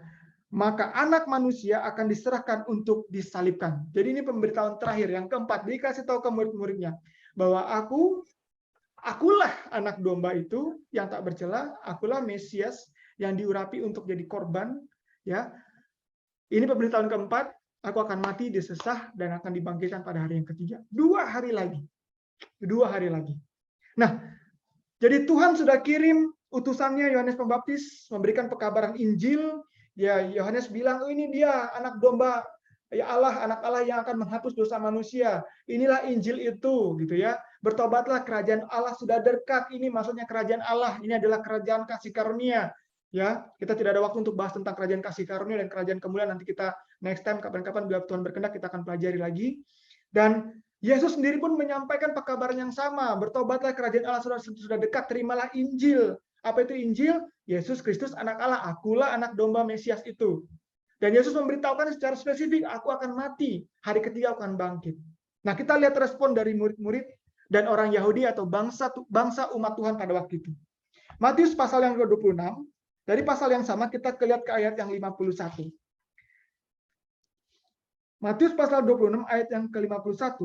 maka anak manusia akan diserahkan untuk disalibkan. Jadi ini pemberitahuan terakhir yang keempat, dikasih tahu ke murid-muridnya bahwa akulah anak domba itu yang tak bercela, akulah Mesias yang diurapi untuk jadi korban. Ya, ini pemberitahuan keempat, aku akan mati, disesah, dan akan dibangkitkan pada hari yang ketiga. 2 hari lagi. 2 hari lagi. Nah, jadi Tuhan sudah kirim utusannya Yohanes Pembaptis memberikan pekabaran Injil. Ya, Yohanes bilang, oh, ini dia anak domba ya Allah, anak Allah yang akan menghapus dosa manusia. Inilah Injil itu, gitu ya. Bertobatlah, kerajaan Allah sudah dekat. Ini maksudnya kerajaan Allah. Ini adalah kerajaan kasih karunia. Ya, kita tidak ada waktu untuk bahas tentang kerajaan kasih karunia dan kerajaan kemuliaan. Nanti kita next time, kapan-kapan bila Tuhan berkenan, kita akan pelajari lagi. Dan Yesus sendiri pun menyampaikan pekabaran yang sama. Bertobatlah, kerajaan Allah sudah dekat. Terimalah Injil. Apa itu Injil? Yesus Kristus anak Allah. Akulah anak domba Mesias itu. Dan Yesus memberitahukan secara spesifik, aku akan mati. Hari ketiga aku akan bangkit. Nah, kita lihat respon dari murid-murid dan orang Yahudi atau bangsa umat Tuhan pada waktu itu. Matius pasal yang ke-26. Dari pasal yang sama kita lihat ke ayat yang 51. Matius pasal 26 ayat yang ke-51.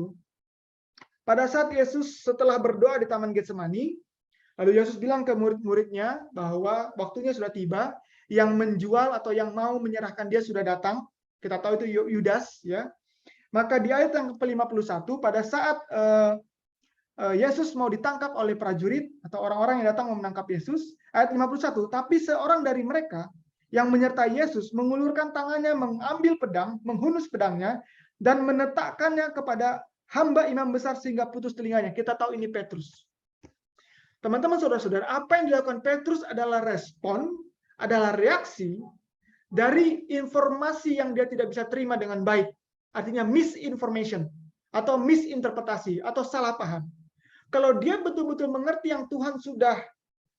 Pada saat Yesus setelah berdoa di Taman Getsemani, lalu Yesus bilang ke murid-muridnya bahwa waktunya sudah tiba, yang menjual atau yang mau menyerahkan dia sudah datang. Kita tahu itu Yudas, ya. Maka di ayat yang ke-51, pada saat Yesus mau ditangkap oleh prajurit atau orang-orang yang datang mau menangkap Yesus, ayat 51, tapi seorang dari mereka yang menyertai Yesus mengulurkan tangannya, mengambil pedang, menghunus pedangnya, dan menetakkannya kepada hamba imam besar sehingga putus telinganya. Kita tahu ini Petrus. Teman-teman, saudara-saudara, apa yang dilakukan Petrus adalah respon, adalah reaksi dari informasi yang dia tidak bisa terima dengan baik. Artinya misinformation, atau misinterpretasi, atau salah paham. Kalau dia betul-betul mengerti yang Tuhan sudah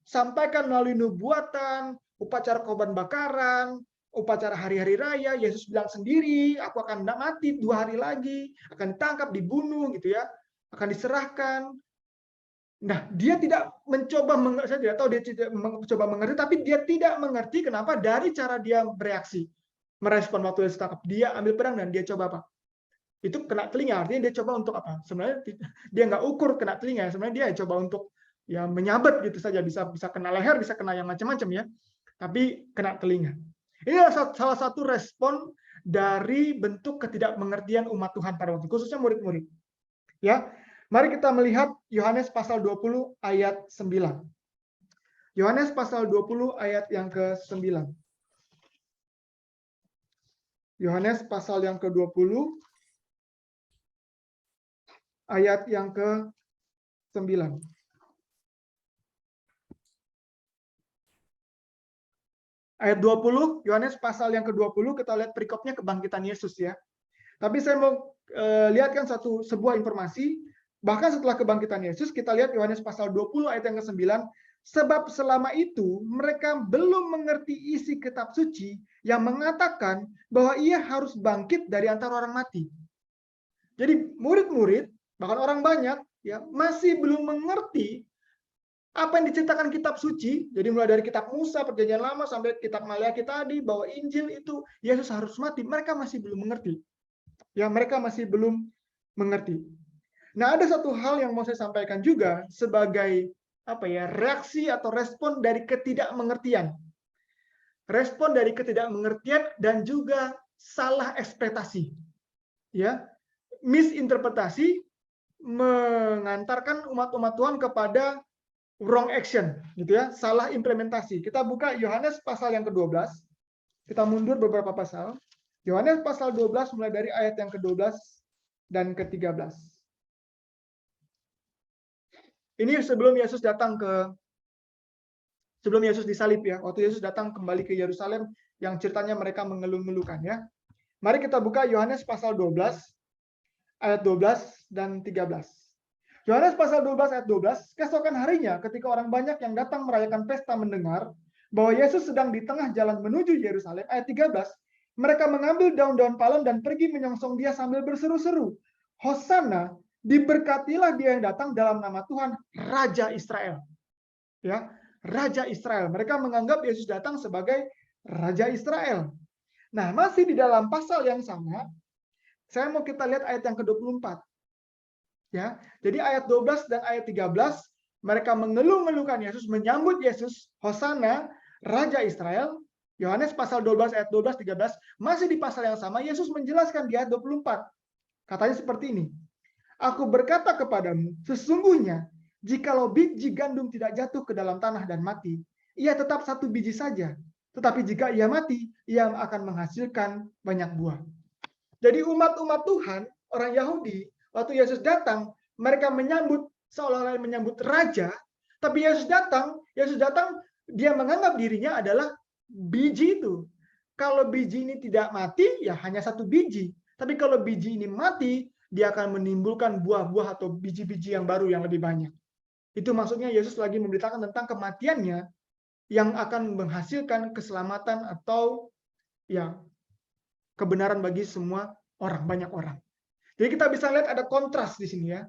sampaikan melalui nubuatan, upacara korban bakaran, upacara hari-hari raya, Yesus bilang sendiri, aku akan mati 2 hari lagi, akan ditangkap, dibunuh, gitu ya, akan diserahkan. Nah, dia tidak mencoba, saya tidak tahu dia tidak mencoba mengerti, tapi dia tidak mengerti kenapa dari cara dia bereaksi, merespon waktu dia ditangkap. Dia ambil pedang dan dia coba apa? Itu kena telinga, artinya dia coba untuk apa? Sebenarnya dia nggak ukur kena telinga, sebenarnya dia coba untuk ya menyabet gitu saja, bisa kena leher, bisa kena yang macam-macam ya, tapi kena telinga. Ini adalah salah satu respon dari bentuk ketidakmengertian umat Tuhan pada waktu, khususnya murid-murid. Ya, mari kita melihat Yohanes pasal 20 ayat 9. Yohanes pasal 20 ayat yang ke-9. Yohanes pasal yang ke-20 ayat yang ke-9. Ayat 20, Yohanes pasal yang ke-20, kita lihat perikopnya kebangkitan Yesus ya. Tapi saya mau lihatkan sebuah informasi, bahkan setelah kebangkitan Yesus, kita lihat Yohanes pasal 20 ayat yang ke-9, Sebab selama itu mereka belum mengerti isi kitab suci yang mengatakan bahwa ia harus bangkit dari antara orang mati. Jadi murid-murid, bahkan orang banyak, ya masih belum mengerti apa yang diceritakan kitab suci. Jadi mulai dari kitab Musa, Perjanjian Lama, sampai kitab Maleakhi tadi, bahwa Injil itu Yesus harus mati. Mereka masih belum mengerti. Ya, mereka masih belum mengerti. Nah, ada satu hal yang mau saya sampaikan juga sebagai reaksi atau respon dari ketidakmengertian. Respon dari ketidakmengertian dan juga salah ekspektasi. Ya, misinterpretasi mengantarkan umat-umat Tuhan kepada wrong action, gitu ya, salah implementasi. Kita buka Yohanes pasal yang ke-12. Kita mundur beberapa pasal. Yohanes pasal 12 mulai dari ayat yang ke-12 dan ke-13. Ini sebelum Yesus disalib ya. Waktu Yesus datang kembali ke Yerusalem yang ceritanya mereka mengeluh-ngeluhkan ya. Mari kita buka Yohanes pasal 12 ayat 12 dan 13. Yohanes pasal 12 ayat 12, keesokan harinya ketika orang banyak yang datang merayakan pesta mendengar bahwa Yesus sedang di tengah jalan menuju Yerusalem, ayat 13, mereka mengambil daun-daun palem dan pergi menyongsong dia sambil berseru-seru, Hosana, diberkatilah dia yang datang dalam nama Tuhan, Raja Israel. Ya, Raja Israel. Mereka menganggap Yesus datang sebagai Raja Israel. Nah, masih di dalam pasal yang sama, saya mau kita lihat ayat yang ke-24. Ya, jadi ayat 12 dan ayat 13 mereka mengeluh-ngeluhkan Yesus, menyambut Yesus, Hosana, Raja Israel. Yohanes pasal 12 ayat 12 13, masih di pasal yang sama Yesus menjelaskan di ayat 24. Katanya seperti ini. Aku berkata kepadamu, sesungguhnya jikalau biji gandum tidak jatuh ke dalam tanah dan mati, ia tetap satu biji saja. Tetapi jika ia mati, ia akan menghasilkan banyak buah. Jadi umat-umat Tuhan, orang Yahudi, waktu Yesus datang, mereka menyambut seolah-olah menyambut raja, tapi Yesus datang, dia menganggap dirinya adalah biji itu. Kalau biji ini tidak mati, ya hanya satu biji. Tapi kalau biji ini mati, dia akan menimbulkan buah-buah atau biji-biji yang baru yang lebih banyak. Itu maksudnya Yesus lagi memberitakan tentang kematiannya yang akan menghasilkan keselamatan atau ya kebenaran bagi semua orang, banyak orang. Jadi kita bisa lihat ada kontras di sini ya.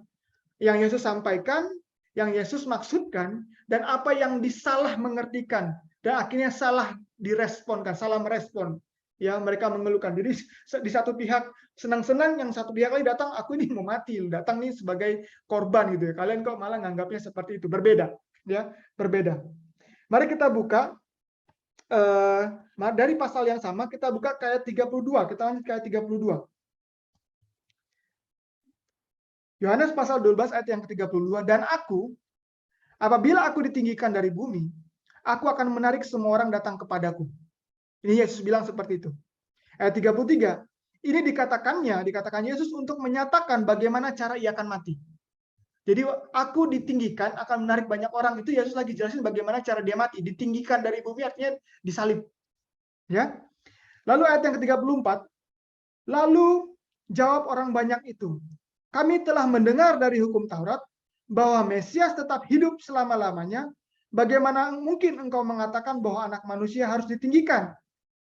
Yang Yesus sampaikan, yang Yesus maksudkan, dan apa yang disalah mengertikan dan akhirnya salah diresponkan, salah merespon. Ya, mereka mengeluhkan. Jadi di satu pihak senang-senang, yang satu pihak lagi datang, aku ini mau mati, datang nih sebagai korban gitu ya. Kalian kok malah nganggapnya seperti itu, berbeda, ya, berbeda. Mari kita buka dari pasal yang sama, kita buka ke ayat 32. Kita lanjut ke ayat 32. Yohanes pasal 12 ayat yang ke-32, dan aku, apabila aku ditinggikan dari bumi, aku akan menarik semua orang datang kepadaku. Ini Yesus bilang seperti itu. Ayat 33, ini dikatakan Yesus untuk menyatakan bagaimana cara ia akan mati. Jadi aku ditinggikan akan menarik banyak orang, itu Yesus lagi jelasin bagaimana cara dia mati. Ditinggikan dari bumi artinya disalib. Ya. Lalu ayat yang ke-34, lalu jawab orang banyak itu, kami telah mendengar dari hukum Taurat bahwa Mesias tetap hidup selama-lamanya. Bagaimana mungkin engkau mengatakan bahwa anak manusia harus ditinggikan?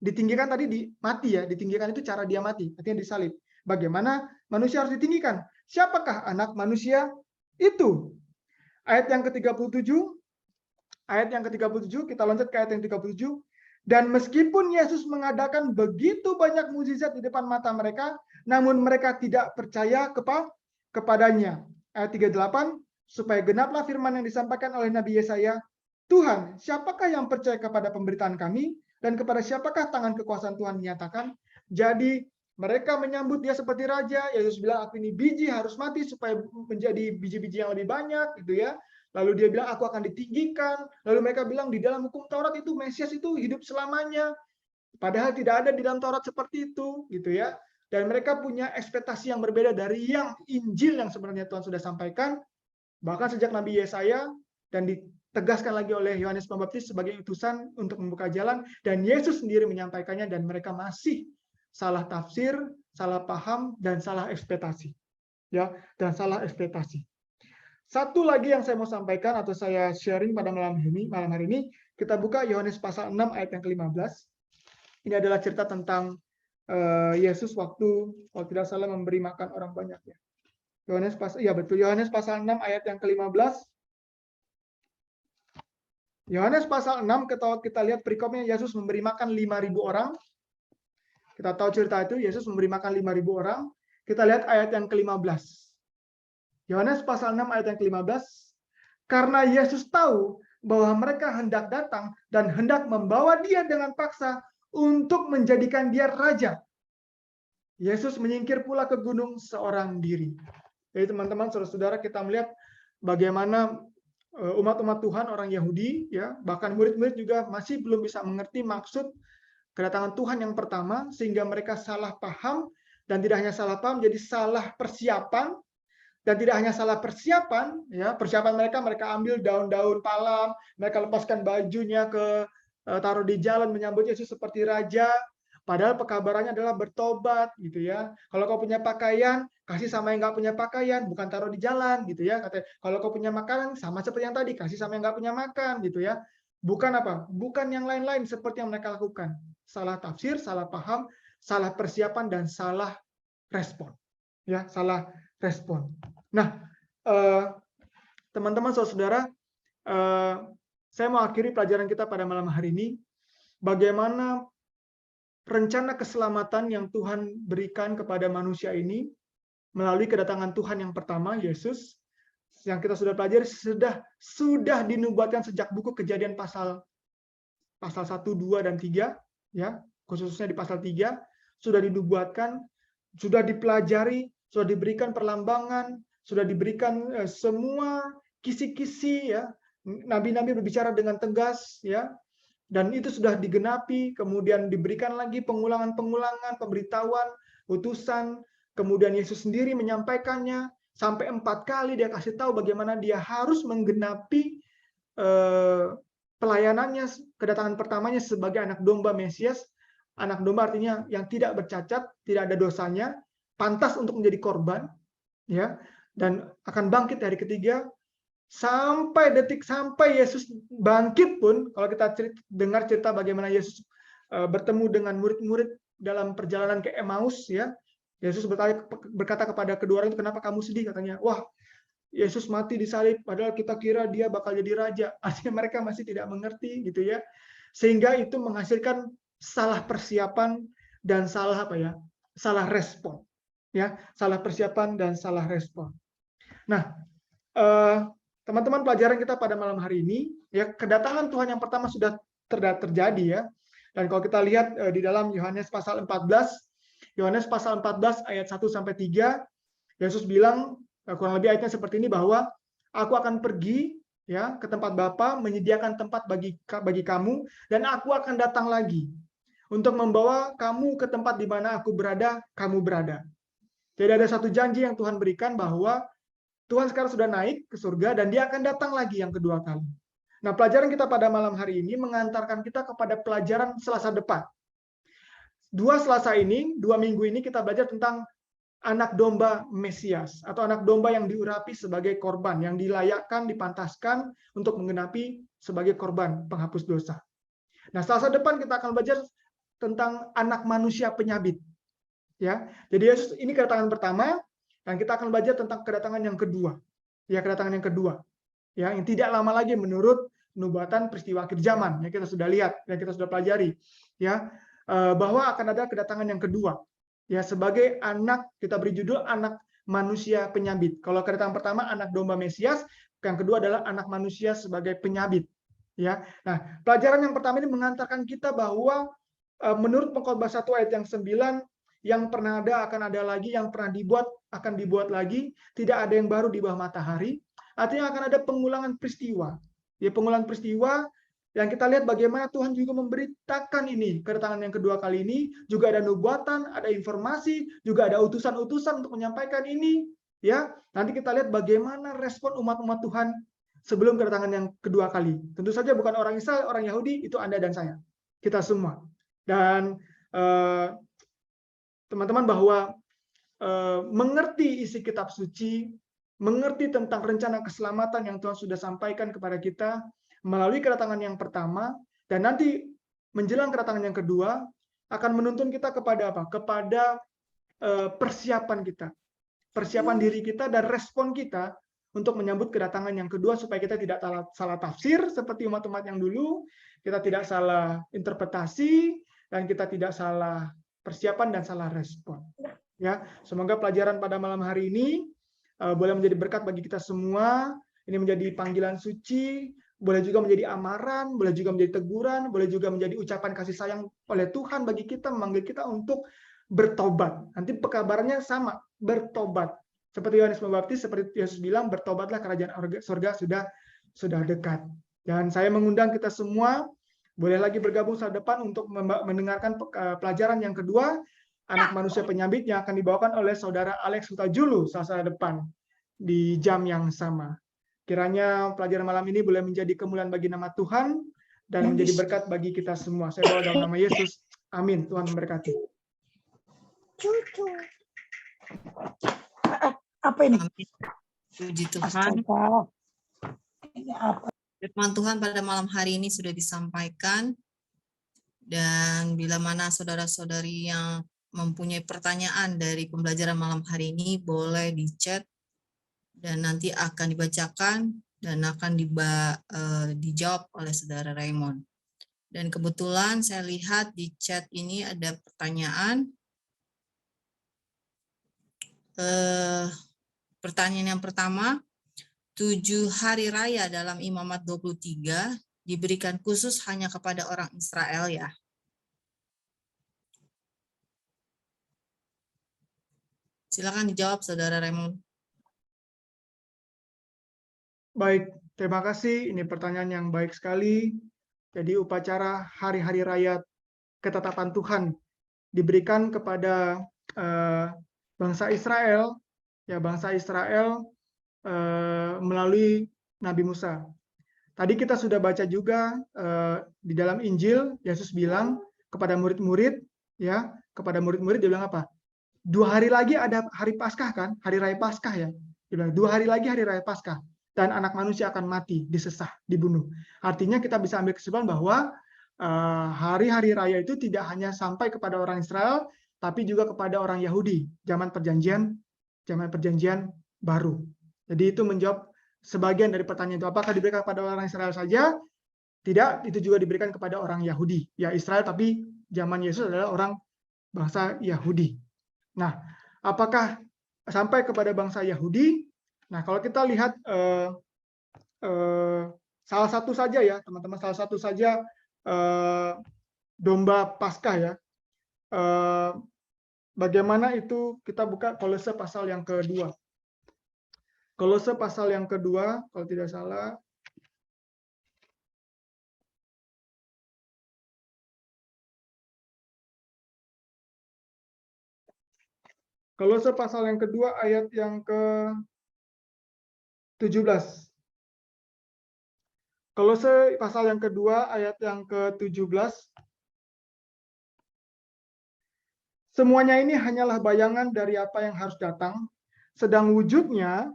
Ditinggikan tadi mati ya, ditinggikan itu cara dia mati, artinya disalib. Bagaimana manusia harus ditinggikan? Siapakah anak manusia itu? Ayat yang ke-37, kita loncat ke ayat yang 37. Dan meskipun Yesus mengadakan begitu banyak mukjizat di depan mata mereka, namun mereka tidak percaya kepadanya. Ayat 38, supaya genaplah firman yang disampaikan oleh Nabi Yesaya, Tuhan, siapakah yang percaya kepada pemberitaan kami, dan kepada siapakah tangan kekuasaan Tuhan dinyatakan? Jadi mereka menyambut dia seperti raja. Yesus bilang, aku ini biji, harus mati supaya menjadi biji-biji yang lebih banyak, gitu ya. Lalu dia bilang, aku akan ditinggikan. Lalu mereka bilang, di dalam hukum Taurat itu Mesias itu hidup selamanya. Padahal tidak ada di dalam Taurat seperti itu, gitu ya. Dan mereka punya ekspektasi yang berbeda dari yang Injil yang sebenarnya Tuhan sudah sampaikan. Bahkan sejak Nabi Yesaya, dan ditegaskan lagi oleh Yohanes Pembaptis sebagai utusan untuk membuka jalan, dan Yesus sendiri menyampaikannya, dan mereka masih salah tafsir, salah paham, dan salah ekspektasi. Ya, dan salah ekspektasi. Satu lagi yang saya mau sampaikan atau saya sharing pada malam hari ini, kita buka Yohanes pasal 6 ayat yang ke-15. Ini adalah cerita tentang Yesus waktu kalau tidak salah memberi makan orang banyak ya. Yohanes pasal 6 ayat yang ke-15. Yohanes pasal 6 kita lihat perikopnya, Yesus memberi makan 5.000 orang. Kita tahu cerita itu, Yesus memberi makan 5.000 orang. Kita lihat ayat yang ke-15. Yohanes pasal 6 ayat yang ke-15. Karena Yesus tahu bahwa mereka hendak datang dan hendak membawa dia dengan paksa untuk menjadikan dia raja. Yesus menyingkir pula ke gunung seorang diri. Jadi teman-teman, saudara-saudara, kita melihat bagaimana umat-umat Tuhan, orang Yahudi, ya, bahkan murid-murid juga masih belum bisa mengerti maksud kedatangan Tuhan yang pertama, sehingga mereka salah paham, dan tidak hanya salah paham, jadi salah persiapan. Dan tidak hanya salah persiapan, ya, persiapan mereka ambil daun-daun palem, mereka lepaskan bajunya taruh di jalan menyambut Yesus seperti raja. Padahal pekabarannya adalah bertobat, gitu ya. Kalau kau punya pakaian, kasih sama yang nggak punya pakaian, bukan taruh di jalan, gitu ya. Katanya, kalau kau punya makanan, sama seperti yang tadi, kasih sama yang nggak punya makan, gitu ya. Bukan apa? Bukan yang lain-lain seperti yang mereka lakukan. Salah tafsir, salah paham, salah persiapan, dan salah respon. Ya, salah respon. Nah, teman-teman, saudara-saudara, saya mau akhiri pelajaran kita pada malam hari ini. Bagaimana rencana keselamatan yang Tuhan berikan kepada manusia ini melalui kedatangan Tuhan yang pertama, Yesus, yang kita sudah pelajari sudah dinubuatkan sejak buku Kejadian pasal 1, 2, dan 3, ya, khususnya di pasal 3 sudah dinubuatkan, sudah dipelajari, sudah diberikan perlambangan, sudah diberikan semua kisi-kisi, ya. Nabi-nabi berbicara dengan tegas, ya. Dan itu sudah digenapi, kemudian diberikan lagi pengulangan-pengulangan, pemberitahuan, utusan, kemudian Yesus sendiri menyampaikannya, sampai 4 kali dia kasih tahu bagaimana dia harus menggenapi pelayanannya, kedatangan pertamanya sebagai anak domba Mesias. Anak domba artinya yang tidak bercacat, tidak ada dosanya, pantas untuk menjadi korban, ya, dan akan bangkit hari ketiga. Sampai Yesus bangkit pun, kalau kita dengar cerita bagaimana Yesus bertemu dengan murid-murid dalam perjalanan ke Emmaus, ya, Yesus berkata kepada kedua orang itu, kenapa kamu sedih? Katanya, wah, Yesus mati disalib, padahal kita kira dia bakal jadi raja. Artinya mereka masih tidak mengerti, gitu ya. Sehingga itu menghasilkan salah persiapan dan salah salah respon, ya, salah persiapan dan salah respon. Nah, teman-teman, pelajaran kita pada malam hari ini, ya, kedatangan Tuhan yang pertama sudah terjadi, ya. Dan kalau kita lihat di dalam Yohanes pasal 14 ayat 1 sampai 3, Yesus bilang kurang lebih ayatnya seperti ini, bahwa aku akan pergi, ya, ke tempat Bapa, menyediakan tempat bagi kamu, dan aku akan datang lagi untuk membawa kamu ke tempat di mana aku berada, kamu berada. Jadi ada satu janji yang Tuhan berikan, bahwa Tuhan sekarang sudah naik ke surga dan dia akan datang lagi yang kedua kali. Nah, pelajaran kita pada malam hari ini mengantarkan kita kepada pelajaran Selasa depan. 2 minggu ini kita belajar tentang anak domba Mesias, atau anak domba yang diurapi sebagai korban, yang dilayakkan, dipantaskan untuk menggenapi sebagai korban penghapus dosa. Nah, Selasa depan kita akan belajar tentang anak manusia penyabit. Ya, jadi Yesus ini kedatangan pertama, dan kita akan belajar tentang kedatangan yang kedua. Ya, kedatangan yang kedua. Ya, yang tidak lama lagi menurut nubuatan peristiwa akhir zaman. Ya, kita sudah lihat dan kita sudah pelajari. Ya, bahwa akan ada kedatangan yang kedua. Ya, sebagai anak, kita beri judul anak manusia penyabit. Kalau kedatangan pertama anak domba Mesias, yang kedua adalah anak manusia sebagai penyabit. Ya. Nah, pelajaran yang pertama ini mengantarkan kita bahwa menurut Pengkhotbah 1 ayat yang 9, yang pernah ada akan ada lagi, yang pernah dibuat akan dibuat lagi, tidak ada yang baru di bawah matahari. Artinya akan ada pengulangan peristiwa. Ya, pengulangan peristiwa yang kita lihat bagaimana Tuhan juga memberitakan ini. Kedatangan yang kedua kali ini juga ada nubuatan, ada informasi, juga ada utusan-utusan untuk menyampaikan ini. Ya, nanti kita lihat bagaimana respon umat-umat Tuhan sebelum kedatangan yang kedua kali. Tentu saja bukan orang Israel, orang Yahudi, itu Anda dan saya. Kita semua. Dan teman-teman, bahwa mengerti isi kitab suci, mengerti tentang rencana keselamatan yang Tuhan sudah sampaikan kepada kita melalui kedatangan yang pertama, dan nanti menjelang kedatangan yang kedua akan menuntun kita kepada apa? Kepada persiapan kita, persiapan diri kita dan respon kita untuk menyambut kedatangan yang kedua, supaya kita tidak salah tafsir seperti umat-umat yang dulu, kita tidak salah interpretasi, dan kita tidak salah persiapan dan salah respon. Ya, semoga pelajaran pada malam hari ini boleh menjadi berkat bagi kita semua. Ini menjadi panggilan suci, boleh juga menjadi amaran, boleh juga menjadi teguran, boleh juga menjadi ucapan kasih sayang oleh Tuhan bagi kita, memanggil kita untuk bertobat. Nanti pekabarannya sama, bertobat. Seperti Yohanes Pembaptis, seperti Yesus bilang, bertobatlah, kerajaan surga sudah dekat. Dan saya mengundang kita semua, boleh lagi bergabung saat depan untuk mendengarkan pelajaran yang kedua, Anak Manusia Penyambit, yang akan dibawakan oleh Saudara Alex Hutajulu saat depan di jam yang sama. Kiranya pelajaran malam ini boleh menjadi kemuliaan bagi nama Tuhan dan menjadi berkat bagi kita semua. Saya doa dalam nama Yesus. Amin. Tuhan memberkati. Apa ini? Puji Tuhan. Firman Tuhan pada malam hari ini sudah disampaikan. Dan bila mana saudara-saudari yang mempunyai pertanyaan dari pembelajaran malam hari ini, boleh di chat dan nanti akan dibacakan dan akan dijawab oleh Saudara Raymond. Dan kebetulan saya lihat di chat ini ada pertanyaan. Pertanyaan yang pertama, 7 hari raya dalam Imamat 23 diberikan khusus hanya kepada orang Israel ya? Silakan dijawab, Saudara Raymond. Baik, terima kasih. Ini pertanyaan yang baik sekali. Jadi upacara hari-hari raya ketetapan Tuhan diberikan kepada bangsa Israel, ya bangsa Israel melalui Nabi Musa. Tadi kita sudah baca juga di dalam Injil, Yesus bilang kepada murid-murid, ya kepada murid-murid dia bilang apa? 2 hari lagi ada hari Paskah kan, hari raya Paskah ya. Dia bilang 2 hari lagi hari raya Paskah. Dan anak manusia akan mati, disesah, dibunuh. Artinya kita bisa ambil kesimpulan bahwa hari-hari raya itu tidak hanya sampai kepada orang Israel, tapi juga kepada orang Yahudi, zaman perjanjian baru. Jadi itu menjawab sebagian dari pertanyaan itu. Apakah diberikan kepada orang Israel saja? Tidak, itu juga diberikan kepada orang Yahudi. Ya Israel, tapi zaman Yesus adalah orang bangsa Yahudi. Nah, apakah sampai kepada bangsa Yahudi? Nah, kalau kita lihat salah satu saja ya, teman-teman, salah satu saja domba Paskah ya. Bagaimana itu? Kita buka Kolose pasal yang kedua. Kolose pasal yang kedua, kalau tidak salah. Kolose pasal yang kedua ayat yang ke-17. Kolose pasal yang kedua ayat yang ke-17. Semuanya ini hanyalah bayangan dari apa yang harus datang, sedang wujudnya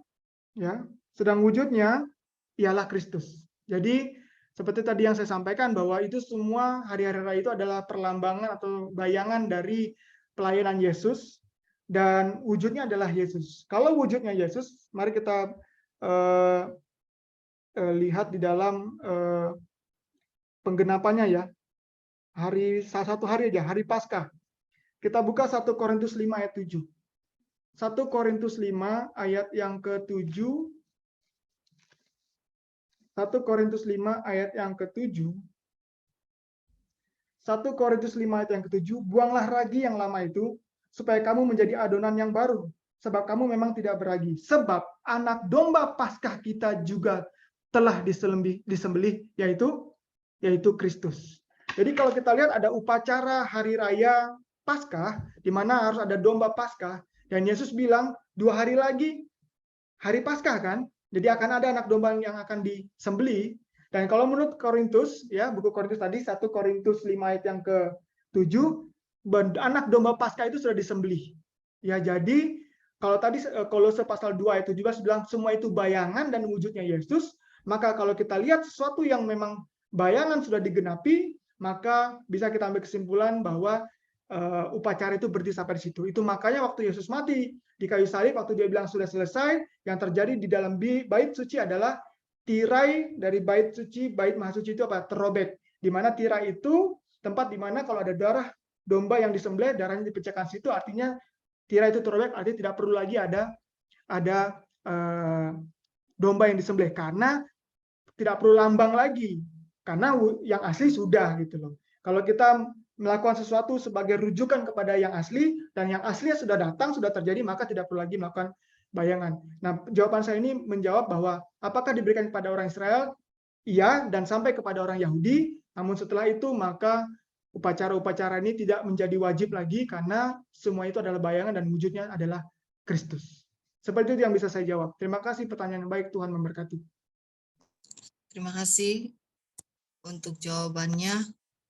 ialah Kristus. Jadi seperti tadi yang saya sampaikan bahwa itu semua hari-hari raya itu adalah perlambangan atau bayangan dari pelayanan Yesus, dan wujudnya adalah Yesus. Kalau wujudnya Yesus, mari kita lihat di dalam penggenapannya ya. Salah satu hari aja, hari Paskah. Kita buka 1 Korintus 5 ayat 7. 1 Korintus 5 ayat yang ke-7. 1 Korintus 5 ayat yang ke-7. 1 Korintus 5 ayat yang ke-7, buanglah ragi yang lama itu, supaya kamu menjadi adonan yang baru, sebab kamu memang tidak beragi. Sebab anak domba Paskah kita juga telah disembelih, yaitu Kristus. Jadi kalau kita lihat ada upacara hari raya Paskah, di mana harus ada domba Paskah, dan Yesus bilang 2 hari lagi hari Paskah kan, jadi akan ada anak domba yang akan disembelih. Dan kalau menurut Korintus, ya buku Korintus tadi 1 Korintus 5 ayat yang ke-7, anak domba Paskah itu sudah disembelih. Ya, jadi kalau tadi Kolose pasal 2 ayat 17 bilang semua itu bayangan dan wujudnya Yesus, maka kalau kita lihat sesuatu yang memang bayangan sudah digenapi, maka bisa kita ambil kesimpulan bahwa upacara itu berhenti sampai di situ. Itu makanya waktu Yesus mati di kayu salib, waktu dia bilang sudah selesai, yang terjadi di dalam bait suci adalah tirai dari bait suci, bait maha suci itu apa? Terobek. Di mana tirai itu tempat di mana kalau ada darah domba yang disembelih, darahnya dipecahkan situ, artinya tirai itu terobek, artinya tidak perlu lagi ada domba yang disembelih karena tidak perlu lambang lagi, karena yang asli sudah gitu loh. Kalau kita melakukan sesuatu sebagai rujukan kepada yang asli dan yang aslinya sudah datang, sudah terjadi, maka tidak perlu lagi melakukan bayangan. Nah, jawaban saya ini menjawab bahwa apakah diberikan kepada orang Israel? Iya, dan sampai kepada orang Yahudi. Namun setelah itu maka upacara-upacara ini tidak menjadi wajib lagi karena semua itu adalah bayangan dan wujudnya adalah Kristus. Seperti itu yang bisa saya jawab. Terima kasih, pertanyaan yang baik, Tuhan memberkati. Terima kasih untuk jawabannya.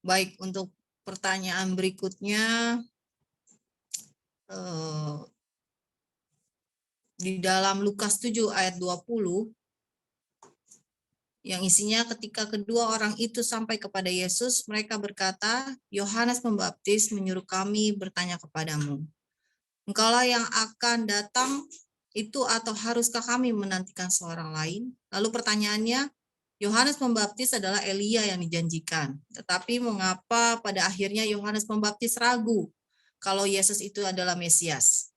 Baik, untuk pertanyaan berikutnya, di dalam Lukas 7 ayat 20, yang isinya ketika kedua orang itu sampai kepada Yesus, mereka berkata, Yohanes Pembaptis menyuruh kami bertanya kepadamu, engkaulah yang akan datang itu atau haruskah kami menantikan seorang lain? Lalu pertanyaannya, Yohanes Pembaptis adalah Elia yang dijanjikan. Tetapi mengapa pada akhirnya Yohanes Pembaptis ragu kalau Yesus itu adalah Mesias?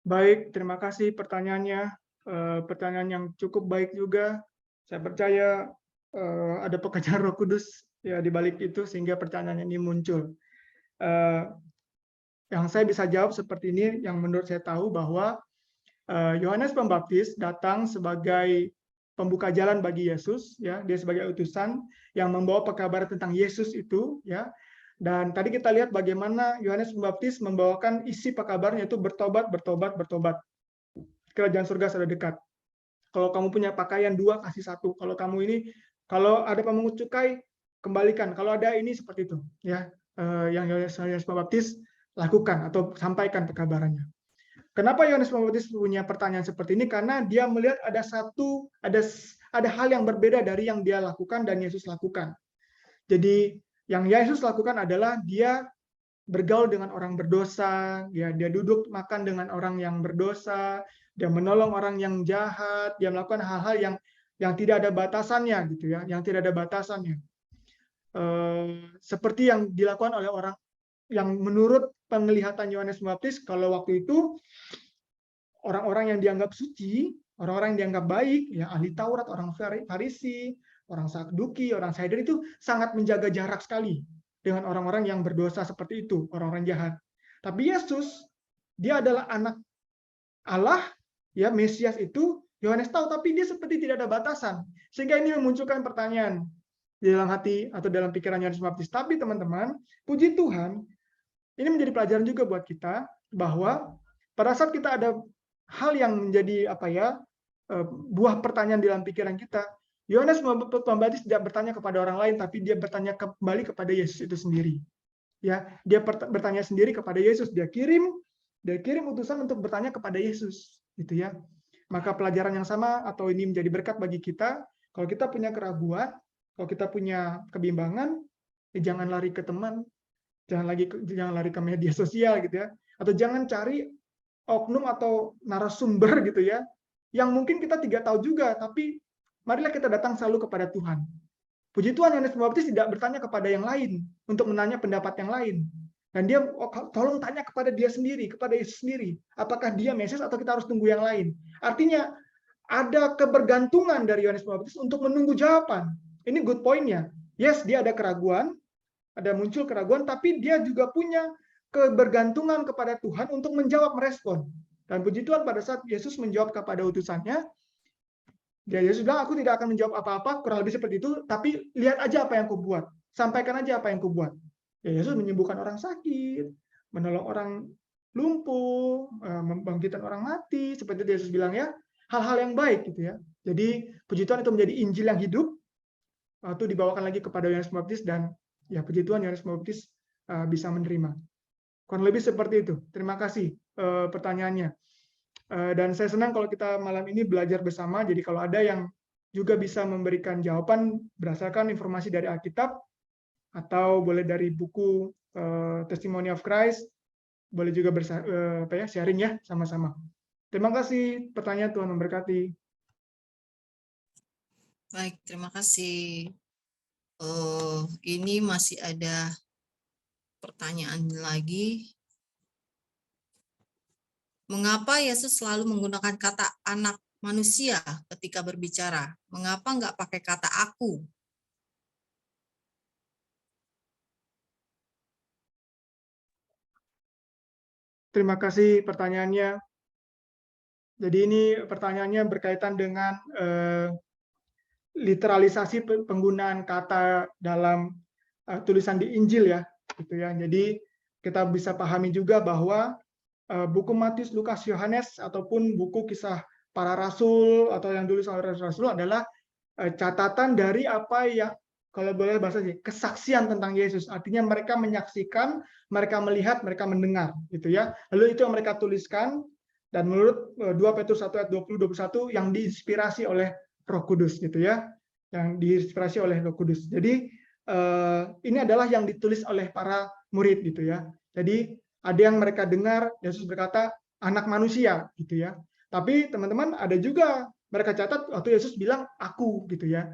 Baik, terima kasih pertanyaannya. Pertanyaan yang cukup baik juga. Saya percaya ada pekerjaan Roh Kudus ya di balik itu sehingga pertanyaan ini muncul. Yang saya bisa jawab seperti ini, yang menurut saya tahu bahwa Yohanes Pembaptis datang sebagai pembuka jalan bagi Yesus, ya, dia sebagai utusan yang membawa pekabaran tentang Yesus itu, ya. Dan tadi kita lihat bagaimana Yohanes Pembaptis membawakan isi pekabarannya itu bertobat, bertobat, bertobat. Kerajaan surga sudah dekat. Kalau kamu punya pakaian 2, kasih 1. Kalau kamu ini, kalau ada pemungut cukai, kembalikan. Kalau ada ini seperti itu, ya. Yang Yohanes Pembaptis lakukan atau sampaikan pekabarannya. Kenapa Yohanes Pembaptis punya pertanyaan seperti ini? Karena dia melihat ada hal yang berbeda dari yang dia lakukan dan Yesus lakukan. Jadi yang Yesus lakukan adalah dia bergaul dengan orang berdosa, dia duduk makan dengan orang yang berdosa, dia menolong orang yang jahat, dia melakukan hal-hal yang tidak ada batasannya gitu ya, yang tidak ada batasannya. Seperti yang dilakukan oleh orang yang menurut penglihatan Yohanes Pembaptis, kalau waktu itu orang-orang yang dianggap suci, orang-orang yang dianggap baik, ya ahli Taurat, orang Farisi, orang Saduki, orang Sadduki itu sangat menjaga jarak sekali dengan orang-orang yang berdosa seperti itu, orang-orang jahat. Tapi Yesus, dia adalah anak Allah, ya Mesias itu, Yohanes tahu, tapi dia seperti tidak ada batasan. Sehingga ini memunculkan pertanyaan di dalam hati atau dalam pikiran Yohanes Pembaptis. Tapi teman-teman, puji Tuhan, ini menjadi pelajaran juga buat kita bahwa pada saat kita ada hal yang menjadi buah pertanyaan di dalam pikiran kita, Yohanes Pembaptis tidak bertanya kepada orang lain, tapi dia bertanya kembali kepada Yesus itu sendiri. Ya, dia bertanya sendiri kepada Yesus. Dia kirim utusan untuk bertanya kepada Yesus, gitu ya. Maka pelajaran yang sama atau ini menjadi berkat bagi kita. Kalau kita punya keraguan, kalau kita punya kebimbangan, jangan lari ke teman, jangan lari ke media sosial gitu ya, atau jangan cari oknum atau narasumber gitu ya, yang mungkin kita tidak tahu juga, tapi marilah kita datang selalu kepada Tuhan. Puji Tuhan, Yohanes Pembaptis tidak bertanya kepada yang lain untuk menanya pendapat yang lain, dan dia tolong tanya kepada dia sendiri, kepada Yesus sendiri, apakah dia Mesias atau kita harus tunggu yang lain. Artinya ada kebergantungan dari Yohanes Pembaptis untuk menunggu jawaban. Ini good point-nya. Yes, dia ada keraguan, ada muncul keraguan, tapi dia juga punya kebergantungan kepada Tuhan untuk menjawab, merespon. Dan puji Tuhan pada saat Yesus menjawab kepada utusannya, Yesus bilang, aku tidak akan menjawab apa-apa, kurang lebih seperti itu, tapi lihat aja apa yang aku buat. Sampaikan aja apa yang aku buat. Ya, Yesus menyembuhkan orang sakit, menolong orang lumpuh, membangkitkan orang mati, seperti itu Yesus bilang ya, hal-hal yang baik gitu ya. Jadi puji Tuhan itu menjadi Injil yang hidup, itu dibawakan lagi kepada Yohanes Pembaptis, dan ya puji Tuhan Yohanes Pembaptis bisa menerima. Kurang lebih seperti itu. Terima kasih pertanyaannya. Dan saya senang kalau kita malam ini belajar bersama. Jadi kalau ada yang juga bisa memberikan jawaban berdasarkan informasi dari Alkitab, atau boleh dari buku Testimony of Christ, boleh juga sharing ya sama-sama. Terima kasih pertanyaan, Tuhan memberkati. Baik, terima kasih. Ini masih ada pertanyaan lagi. Mengapa Yesus selalu menggunakan kata anak manusia ketika berbicara? Mengapa nggak pakai kata aku? Terima kasih pertanyaannya. Jadi ini pertanyaannya berkaitan dengan literalisasi penggunaan kata dalam tulisan di Injil ya, gitu ya. Jadi kita bisa pahami juga bahwa buku Matius, Lukas, Yohanes ataupun buku kisah para rasul atau yang ditulis oleh rasul adalah catatan dari apa yang, kalau boleh bahasa sih, kesaksian tentang Yesus. Artinya mereka menyaksikan, mereka melihat, mereka mendengar, gitu ya. Lalu itu yang mereka tuliskan, dan menurut 2 Petrus 1 ayat 20-21 yang diinspirasi oleh Roh Kudus, gitu ya, yang diinspirasi oleh Roh Kudus. Jadi ini adalah yang ditulis oleh para murid, gitu ya. Jadi ada yang mereka dengar Yesus berkata anak manusia, gitu ya. Tapi teman-teman ada juga mereka catat waktu Yesus bilang aku, gitu ya.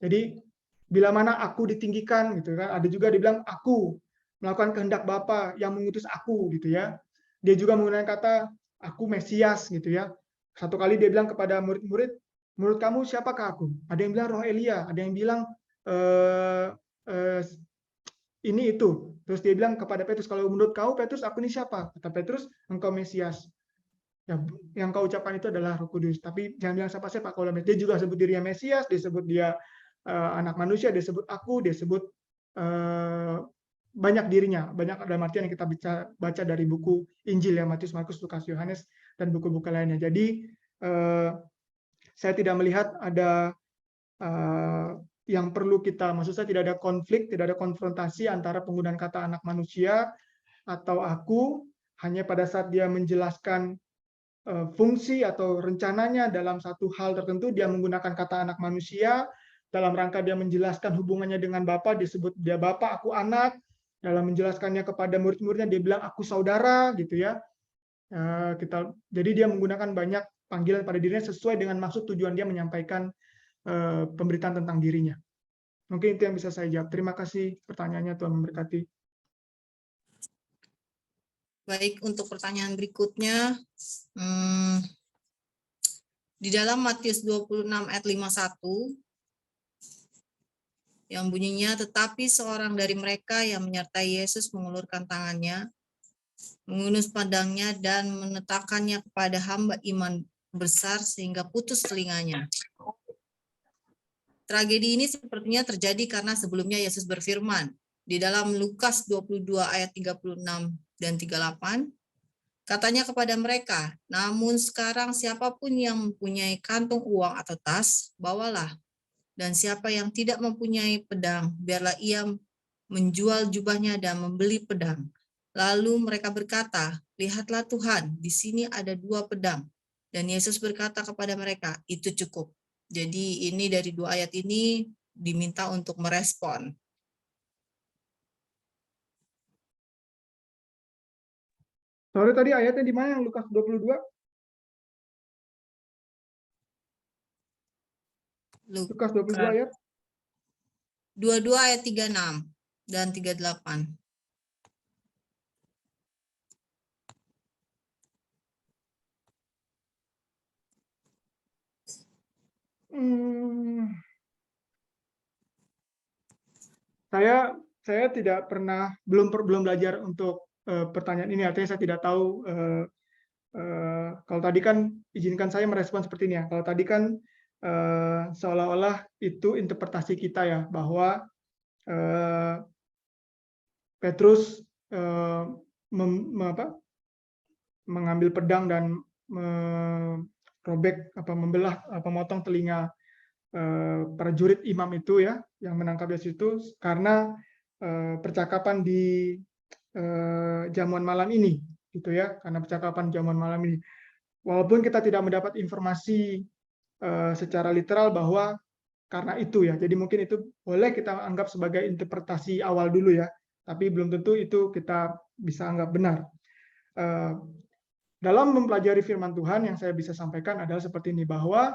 Jadi bila mana aku ditinggikan, gitu kan. Ada juga dibilang aku melakukan kehendak Bapa yang mengutus aku, gitu ya. Dia juga menggunakan kata aku Mesias, gitu ya. Satu kali dia bilang kepada murid-murid, menurut kamu siapakah aku? Ada yang bilang roh Elia, ada yang bilang ini itu. Terus dia bilang kepada Petrus, kalau menurut kau Petrus, aku ini siapa? Kata Petrus, engkau Mesias. Ya, yang kau ucapkan itu adalah Roh Kudus. Tapi jangan bilang siapa-siapa. Kalau dia juga sebut dirinya Mesias, dia sebut dia anak manusia, dia sebut aku, dia sebut banyak dirinya. Banyak dalam artian yang kita baca dari buku Injil ya, Matius, Markus, Lukas, Yohanes, dan buku-buku lainnya. Jadi saya tidak melihat ada yang perlu kita, maksud saya tidak ada konflik, tidak ada konfrontasi antara penggunaan kata anak manusia atau aku, hanya pada saat dia menjelaskan fungsi atau rencananya dalam satu hal tertentu, dia menggunakan kata anak manusia, dalam rangka dia menjelaskan hubungannya dengan Bapa, disebut dia Bapa, aku anak, dalam menjelaskannya kepada murid-muridnya, dia bilang aku saudara, gitu ya. Jadi dia menggunakan banyak panggilan pada dirinya sesuai dengan maksud tujuan dia menyampaikan pemberitaan tentang dirinya. Mungkin itu yang bisa saya jawab. Terima kasih pertanyaannya, Tuhan memberkati. Baik, untuk pertanyaan berikutnya, di dalam Matius 26 ayat 51, yang bunyinya, tetapi seorang dari mereka yang menyertai Yesus mengulurkan tangannya, mengunus padangnya dan menetapkannya kepada hamba iman besar sehingga putus telinganya. Tragedi ini sepertinya terjadi karena sebelumnya Yesus berfirman di dalam Lukas 22 ayat 36 dan 38, katanya kepada mereka, namun sekarang siapapun yang mempunyai kantung uang atau tas, bawalah. Dan siapa yang tidak mempunyai pedang, biarlah ia menjual jubahnya dan membeli pedang. Lalu mereka berkata, lihatlah Tuhan, di sini ada 2 pedang. Dan Yesus berkata kepada mereka, itu cukup. Jadi ini dari 2 ayat ini diminta untuk merespon. Sorry, tadi ayatnya di mana yang Lukas 22? Lukas 22 ayat? 22 ayat 36 dan 38. Saya tidak pernah, belum belajar untuk pertanyaan ini, artinya saya tidak tahu. Kalau tadi kan izinkan saya merespon seperti ini ya. Kalau tadi kan seolah-olah itu interpretasi kita ya, bahwa Petrus mengambil pedang dan merobek, membelah, memotong telinga prajurit imam itu ya, yang menangkap Yesus itu karena percakapan di jamuan malam ini, gitu ya, karena percakapan jamuan malam ini. Walaupun kita tidak mendapat informasi secara literal bahwa karena itu ya, jadi mungkin itu boleh kita anggap sebagai interpretasi awal dulu ya, tapi belum tentu itu kita bisa anggap benar. Dalam mempelajari firman Tuhan yang saya bisa sampaikan adalah seperti ini, bahwa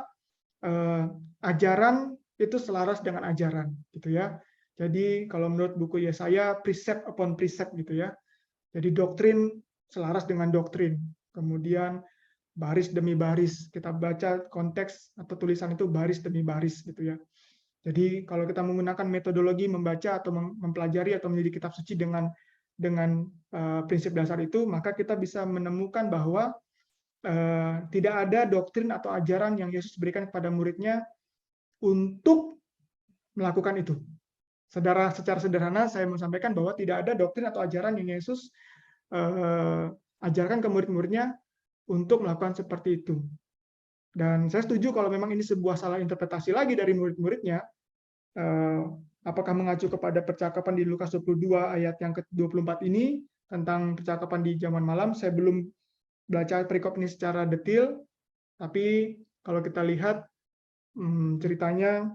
ajaran itu selaras dengan ajaran, gitu ya. Jadi kalau menurut buku Yesaya, precept upon precept, gitu ya. Jadi doktrin selaras dengan doktrin. Kemudian baris demi baris, kita baca konteks atau tulisan itu baris demi baris, gitu ya. Jadi kalau kita menggunakan metodologi membaca atau mempelajari atau menjadi kitab suci dengan prinsip dasar itu, maka kita bisa menemukan bahwa tidak ada doktrin atau ajaran yang Yesus berikan kepada muridnya untuk melakukan itu. Secara sederhana saya mau sampaikan bahwa tidak ada doktrin atau ajaran yang Yesus ajarkan ke murid-muridnya untuk melakukan seperti itu. Dan saya setuju kalau memang ini sebuah salah interpretasi lagi dari murid-muridnya, apakah mengacu kepada percakapan di Lukas 22 ayat yang ke-24 ini tentang percakapan di zaman malam. Saya belum baca perikop ini secara detail, tapi kalau kita lihat ceritanya,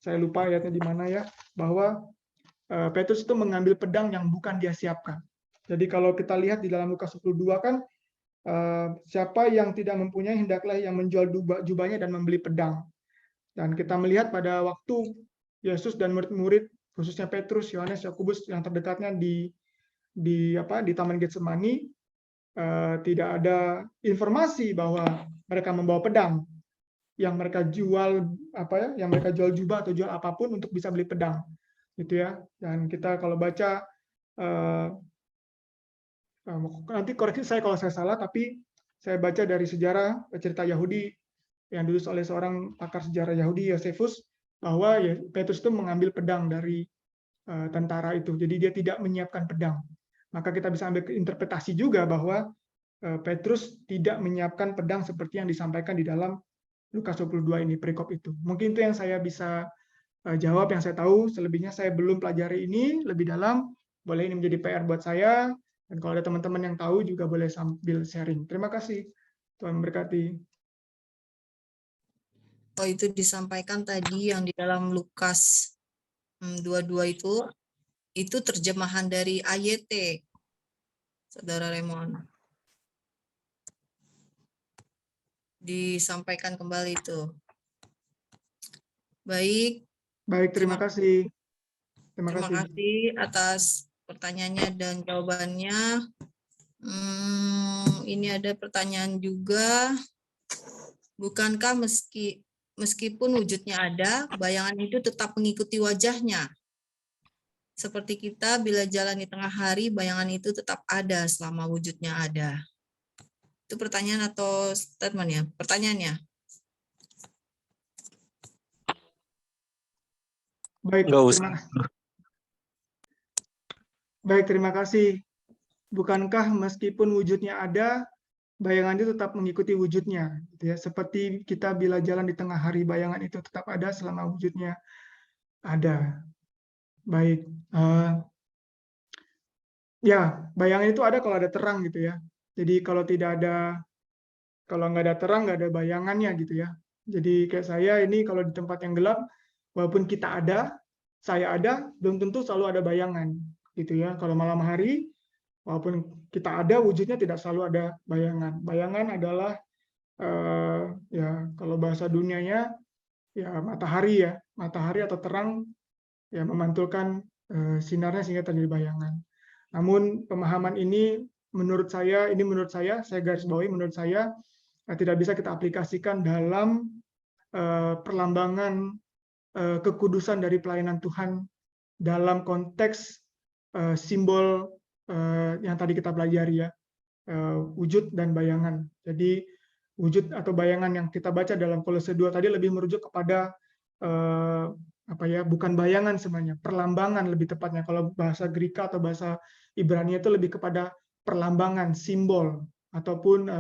saya lupa ayatnya di mana ya, bahwa Petrus itu mengambil pedang yang bukan dia siapkan. Jadi kalau kita lihat di dalam Lukas 22 kan, siapa yang tidak mempunyai hendaklah yang menjual jubahnya dan membeli pedang. Dan kita melihat pada waktu Yesus dan murid-murid, khususnya Petrus, Yohanes, Yakobus yang terdekatnya di Taman Getsemani, tidak ada informasi bahwa mereka membawa pedang. Yang mereka jual yang mereka jual jubah atau jual apapun untuk bisa beli pedang, gitu ya. Dan kita kalau baca, nanti koreksi saya kalau saya salah, tapi saya baca dari sejarah cerita Yahudi yang ditulis oleh seorang pakar sejarah Yahudi, Yosefus, bahwa Petrus itu mengambil pedang dari tentara itu. Jadi dia tidak menyiapkan pedang. Maka kita bisa ambil interpretasi juga bahwa Petrus tidak menyiapkan pedang seperti yang disampaikan di dalam Lukas 22 ini, perikop itu. Mungkin itu yang saya bisa jawab, yang saya tahu. Selebihnya saya belum pelajari ini lebih dalam. Boleh ini menjadi PR buat saya. Dan kalau ada teman-teman yang tahu juga boleh sambil sharing. Terima kasih. Tuhan memberkati. Oh, itu disampaikan tadi yang di dalam Lukas 22 itu terjemahan dari AYT, Saudara Raymond. Disampaikan kembali itu. Baik. Baik, terima kasih. Terima kasih atas pertanyaannya dan jawabannya. Ini ada pertanyaan juga. Bukankah meskipun wujudnya ada, bayangan itu tetap mengikuti wajahnya? Seperti kita bila jalan di tengah hari, bayangan itu tetap ada selama wujudnya ada. Itu pertanyaan atau statement ya? Pertanyaannya. Baik, terima kasih. Bukankah meskipun wujudnya ada, bayangan itu tetap mengikuti wujudnya, gitu ya. Seperti kita bila jalan di tengah hari, bayangan itu tetap ada selama wujudnya ada. Baik, ya bayangan itu ada kalau ada terang, gitu ya. Jadi kalau nggak ada terang, nggak ada bayangannya, gitu ya. Jadi kayak saya ini kalau di tempat yang gelap, walaupun kita ada, saya ada, belum tentu selalu ada bayangan, gitu ya. Kalau malam hari, walaupun kita ada, wujudnya tidak selalu ada bayangan. Bayangan adalah ya kalau bahasa dunianya ya matahari atau terang ya memantulkan sinarnya sehingga terjadi bayangan. Namun pemahaman ini menurut saya garis bawahi, menurut saya tidak bisa kita aplikasikan dalam perlambangan kekudusan dari pelayanan Tuhan dalam konteks simbol yang tadi kita pelajari ya, wujud dan bayangan. Jadi wujud atau bayangan yang kita baca dalam Kolose 2 tadi lebih merujuk kepada bukan bayangan sebenarnya, perlambangan lebih tepatnya. Kalau bahasa Greka atau bahasa Ibrani itu lebih kepada perlambangan, simbol ataupun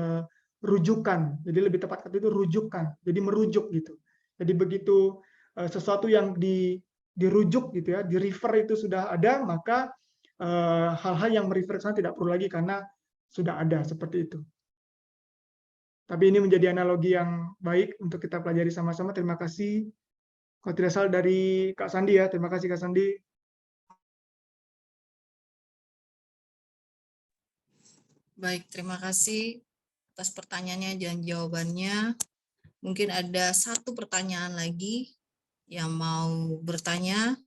rujukan. Jadi lebih tepat kata itu rujukan. Jadi merujuk gitu. Jadi begitu sesuatu yang dirujuk gitu ya, di refer itu sudah ada, maka hal-hal yang merefer sana tidak perlu lagi karena sudah ada seperti itu. Tapi ini menjadi analogi yang baik untuk kita pelajari sama-sama. Terima kasih. Kalau tidak salah dari Kak Sandi ya. Terima kasih Kak Sandi. Baik, terima kasih atas pertanyaannya dan jawabannya. Mungkin ada satu pertanyaan lagi yang mau bertanya.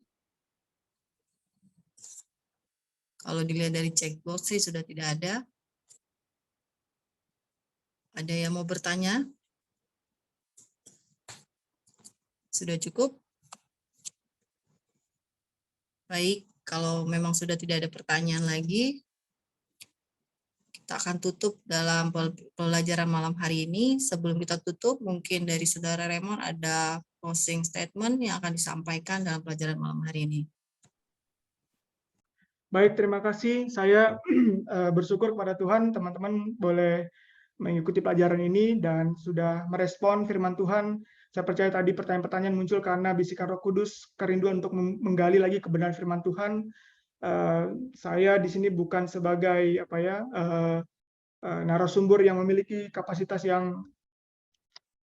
Kalau dilihat dari checkbox sih sudah tidak ada. Ada yang mau bertanya? Sudah cukup? Baik, kalau memang sudah tidak ada pertanyaan lagi, kita akan tutup dalam pelajaran malam hari ini. Sebelum kita tutup, mungkin dari Saudara Raymond ada closing statement yang akan disampaikan dalam pelajaran malam hari ini. Baik, terima kasih. Saya bersyukur kepada Tuhan, teman-teman boleh mengikuti pelajaran ini dan sudah merespon firman Tuhan. Saya percaya tadi pertanyaan-pertanyaan muncul karena bisikan Roh Kudus, kerinduan untuk menggali lagi kebenaran firman Tuhan. Saya di sini bukan sebagai narasumber yang memiliki kapasitas yang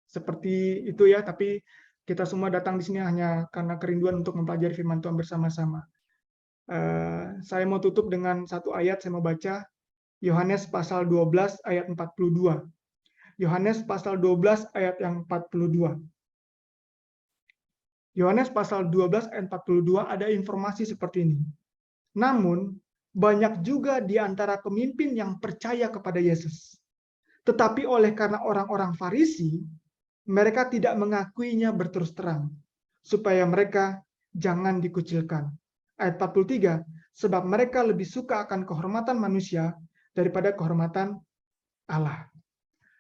seperti itu ya, tapi kita semua datang di sini hanya karena kerinduan untuk mempelajari firman Tuhan bersama-sama. Saya mau tutup dengan satu ayat, saya mau baca Yohanes pasal 12 ayat 42. Yohanes pasal 12 ayat yang 42. Yohanes pasal 12 ayat 42 ada informasi seperti ini. Namun, banyak juga di antara pemimpin yang percaya kepada Yesus. Tetapi oleh karena orang-orang Farisi, mereka tidak mengakuinya berterus terang, supaya mereka jangan dikucilkan. Ayat 43, sebab mereka lebih suka akan kehormatan manusia daripada kehormatan Allah.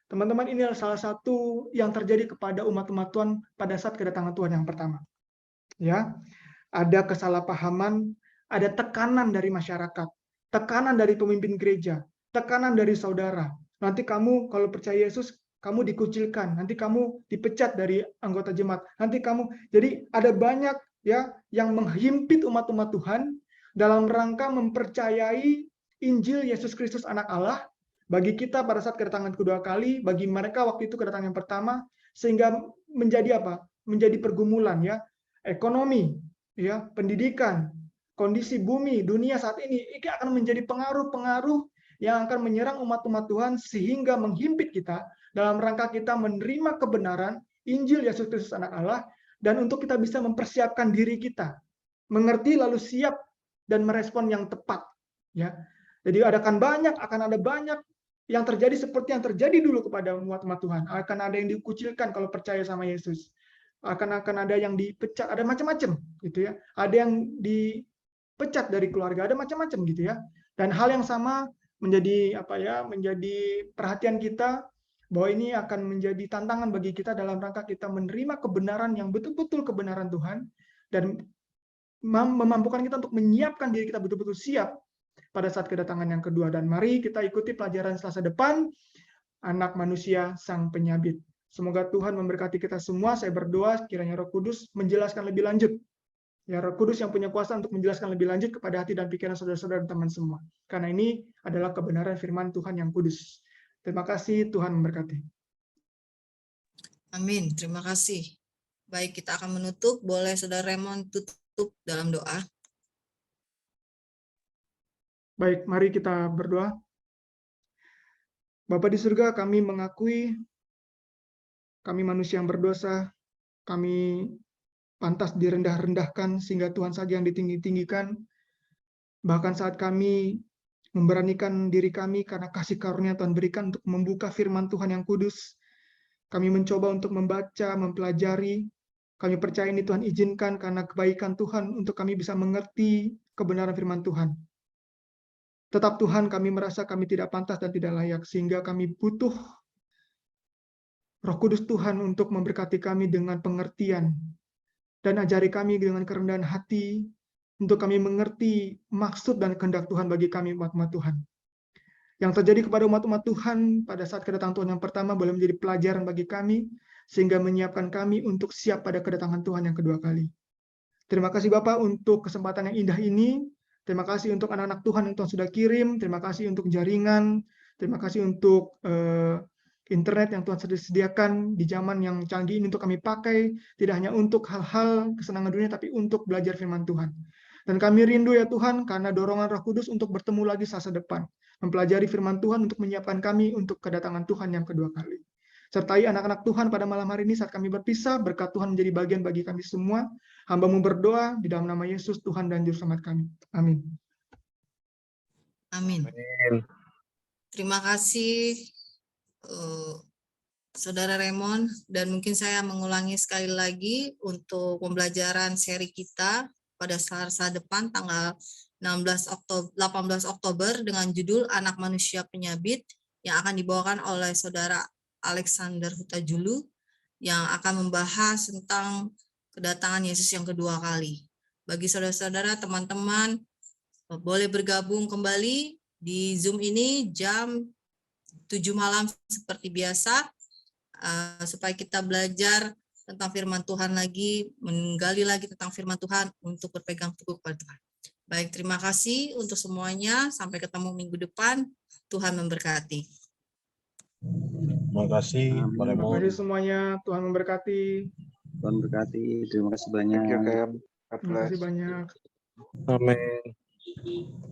Teman-teman, ini adalah salah satu yang terjadi kepada umat-umat Tuhan pada saat kedatangan Tuhan yang pertama. Ya, ada kesalahpahaman, ada tekanan dari masyarakat, tekanan dari pemimpin gereja, tekanan dari saudara. Nanti kamu kalau percaya Yesus, kamu dikucilkan, nanti kamu dipecat dari anggota jemaat, nanti kamu. Jadi ada banyak ya yang menghimpit umat-umat Tuhan dalam rangka mempercayai Injil Yesus Kristus Anak Allah bagi kita pada saat kedatangan kedua kali, bagi mereka waktu itu kedatangan yang pertama, sehingga menjadi apa? Menjadi pergumulan ya, ekonomi, ya, pendidikan, kondisi bumi, dunia saat ini akan menjadi pengaruh-pengaruh yang akan menyerang umat-umat Tuhan sehingga menghimpit kita dalam rangka kita menerima kebenaran Injil Yesus Kristus Anak Allah dan untuk kita bisa mempersiapkan diri kita, mengerti lalu siap dan merespon yang tepat, ya. Jadi akan ada banyak yang terjadi seperti yang terjadi dulu kepada umat-umat Tuhan. Akan ada yang dikucilkan kalau percaya sama Yesus. Akan ada yang dipecat, ada macam-macam gitu ya. Ada yang dipecat dari keluarga, ada macam-macam gitu ya. Dan hal yang sama menjadi menjadi perhatian kita bahwa ini akan menjadi tantangan bagi kita dalam rangka kita menerima kebenaran yang betul-betul kebenaran Tuhan dan memampukan kita untuk menyiapkan diri kita betul-betul siap pada saat kedatangan yang kedua. Dan mari kita ikuti pelajaran Selasa depan, Anak Manusia Sang Penyabit. Semoga Tuhan memberkati kita semua. Saya berdoa kiranya Roh Kudus menjelaskan lebih lanjut. Ya, Roh Kudus yang punya kuasa untuk menjelaskan lebih lanjut kepada hati dan pikiran saudara-saudara dan teman semua. Karena ini adalah kebenaran firman Tuhan yang kudus. Terima kasih, Tuhan memberkati. Amin, terima kasih. Baik, kita akan menutup. Boleh Saudara Raymond tutup dalam doa. Baik, mari kita berdoa. Bapa di surga, kami mengakui kami manusia yang berdosa, kami pantas direndah-rendahkan sehingga Tuhan saja yang ditinggi-tinggikan. Bahkan saat kami memberanikan diri kami karena kasih karunia Tuhan berikan untuk membuka firman Tuhan yang kudus, kami mencoba untuk membaca, mempelajari. Kami percaya ini Tuhan izinkan karena kebaikan Tuhan untuk kami bisa mengerti kebenaran firman Tuhan. Tetap Tuhan, kami merasa kami tidak pantas dan tidak layak, sehingga kami butuh Roh Kudus Tuhan untuk memberkati kami dengan pengertian dan ajari kami dengan kerendahan hati untuk kami mengerti maksud dan kehendak Tuhan bagi kami umat-umat Tuhan. Yang terjadi kepada umat-umat Tuhan pada saat kedatangan Tuhan yang pertama boleh menjadi pelajaran bagi kami, sehingga menyiapkan kami untuk siap pada kedatangan Tuhan yang kedua kali. Terima kasih Bapak untuk kesempatan yang indah ini. Terima kasih untuk anak-anak Tuhan yang Tuhan sudah kirim. Terima kasih untuk jaringan. Terima kasih untuk internet yang Tuhan sudah sediakan di zaman yang canggih ini untuk kami pakai. Tidak hanya untuk hal-hal kesenangan dunia, tapi untuk belajar firman Tuhan. Dan kami rindu ya Tuhan, karena dorongan Roh Kudus untuk bertemu lagi selasa depan. Mempelajari firman Tuhan untuk menyiapkan kami untuk kedatangan Tuhan yang kedua kali. Sertai anak-anak Tuhan pada malam hari ini saat kami berpisah, berkat Tuhan menjadi bagian bagi kami semua. Hamba-Mu berdoa di dalam nama Yesus, Tuhan dan Juru Selamat kami. Amin. Amin. Terima kasih Saudara Raymond, dan mungkin saya mengulangi sekali lagi untuk pembelajaran seri kita pada Selasa depan tanggal 18 Oktober dengan judul Anak Manusia Penyabit yang akan dibawakan oleh Saudara Alexander Hutajulu yang akan membahas tentang kedatangan Yesus yang kedua kali. Bagi saudara-saudara, teman-teman, boleh bergabung kembali di Zoom ini jam 7 malam seperti biasa, supaya kita belajar tentang firman Tuhan lagi, menggali lagi tentang firman Tuhan untuk berpegang teguh kepada Tuhan. Baik, terima kasih untuk semuanya. Sampai ketemu minggu depan. Tuhan memberkati. Terima kasih, Pak Terima Raymond. kasih semuanya. Tuhan memberkati. Tuhan berkati. Terima kasih banyak. Thank you, Kem. God Terima kasih bless. banyak. Amin.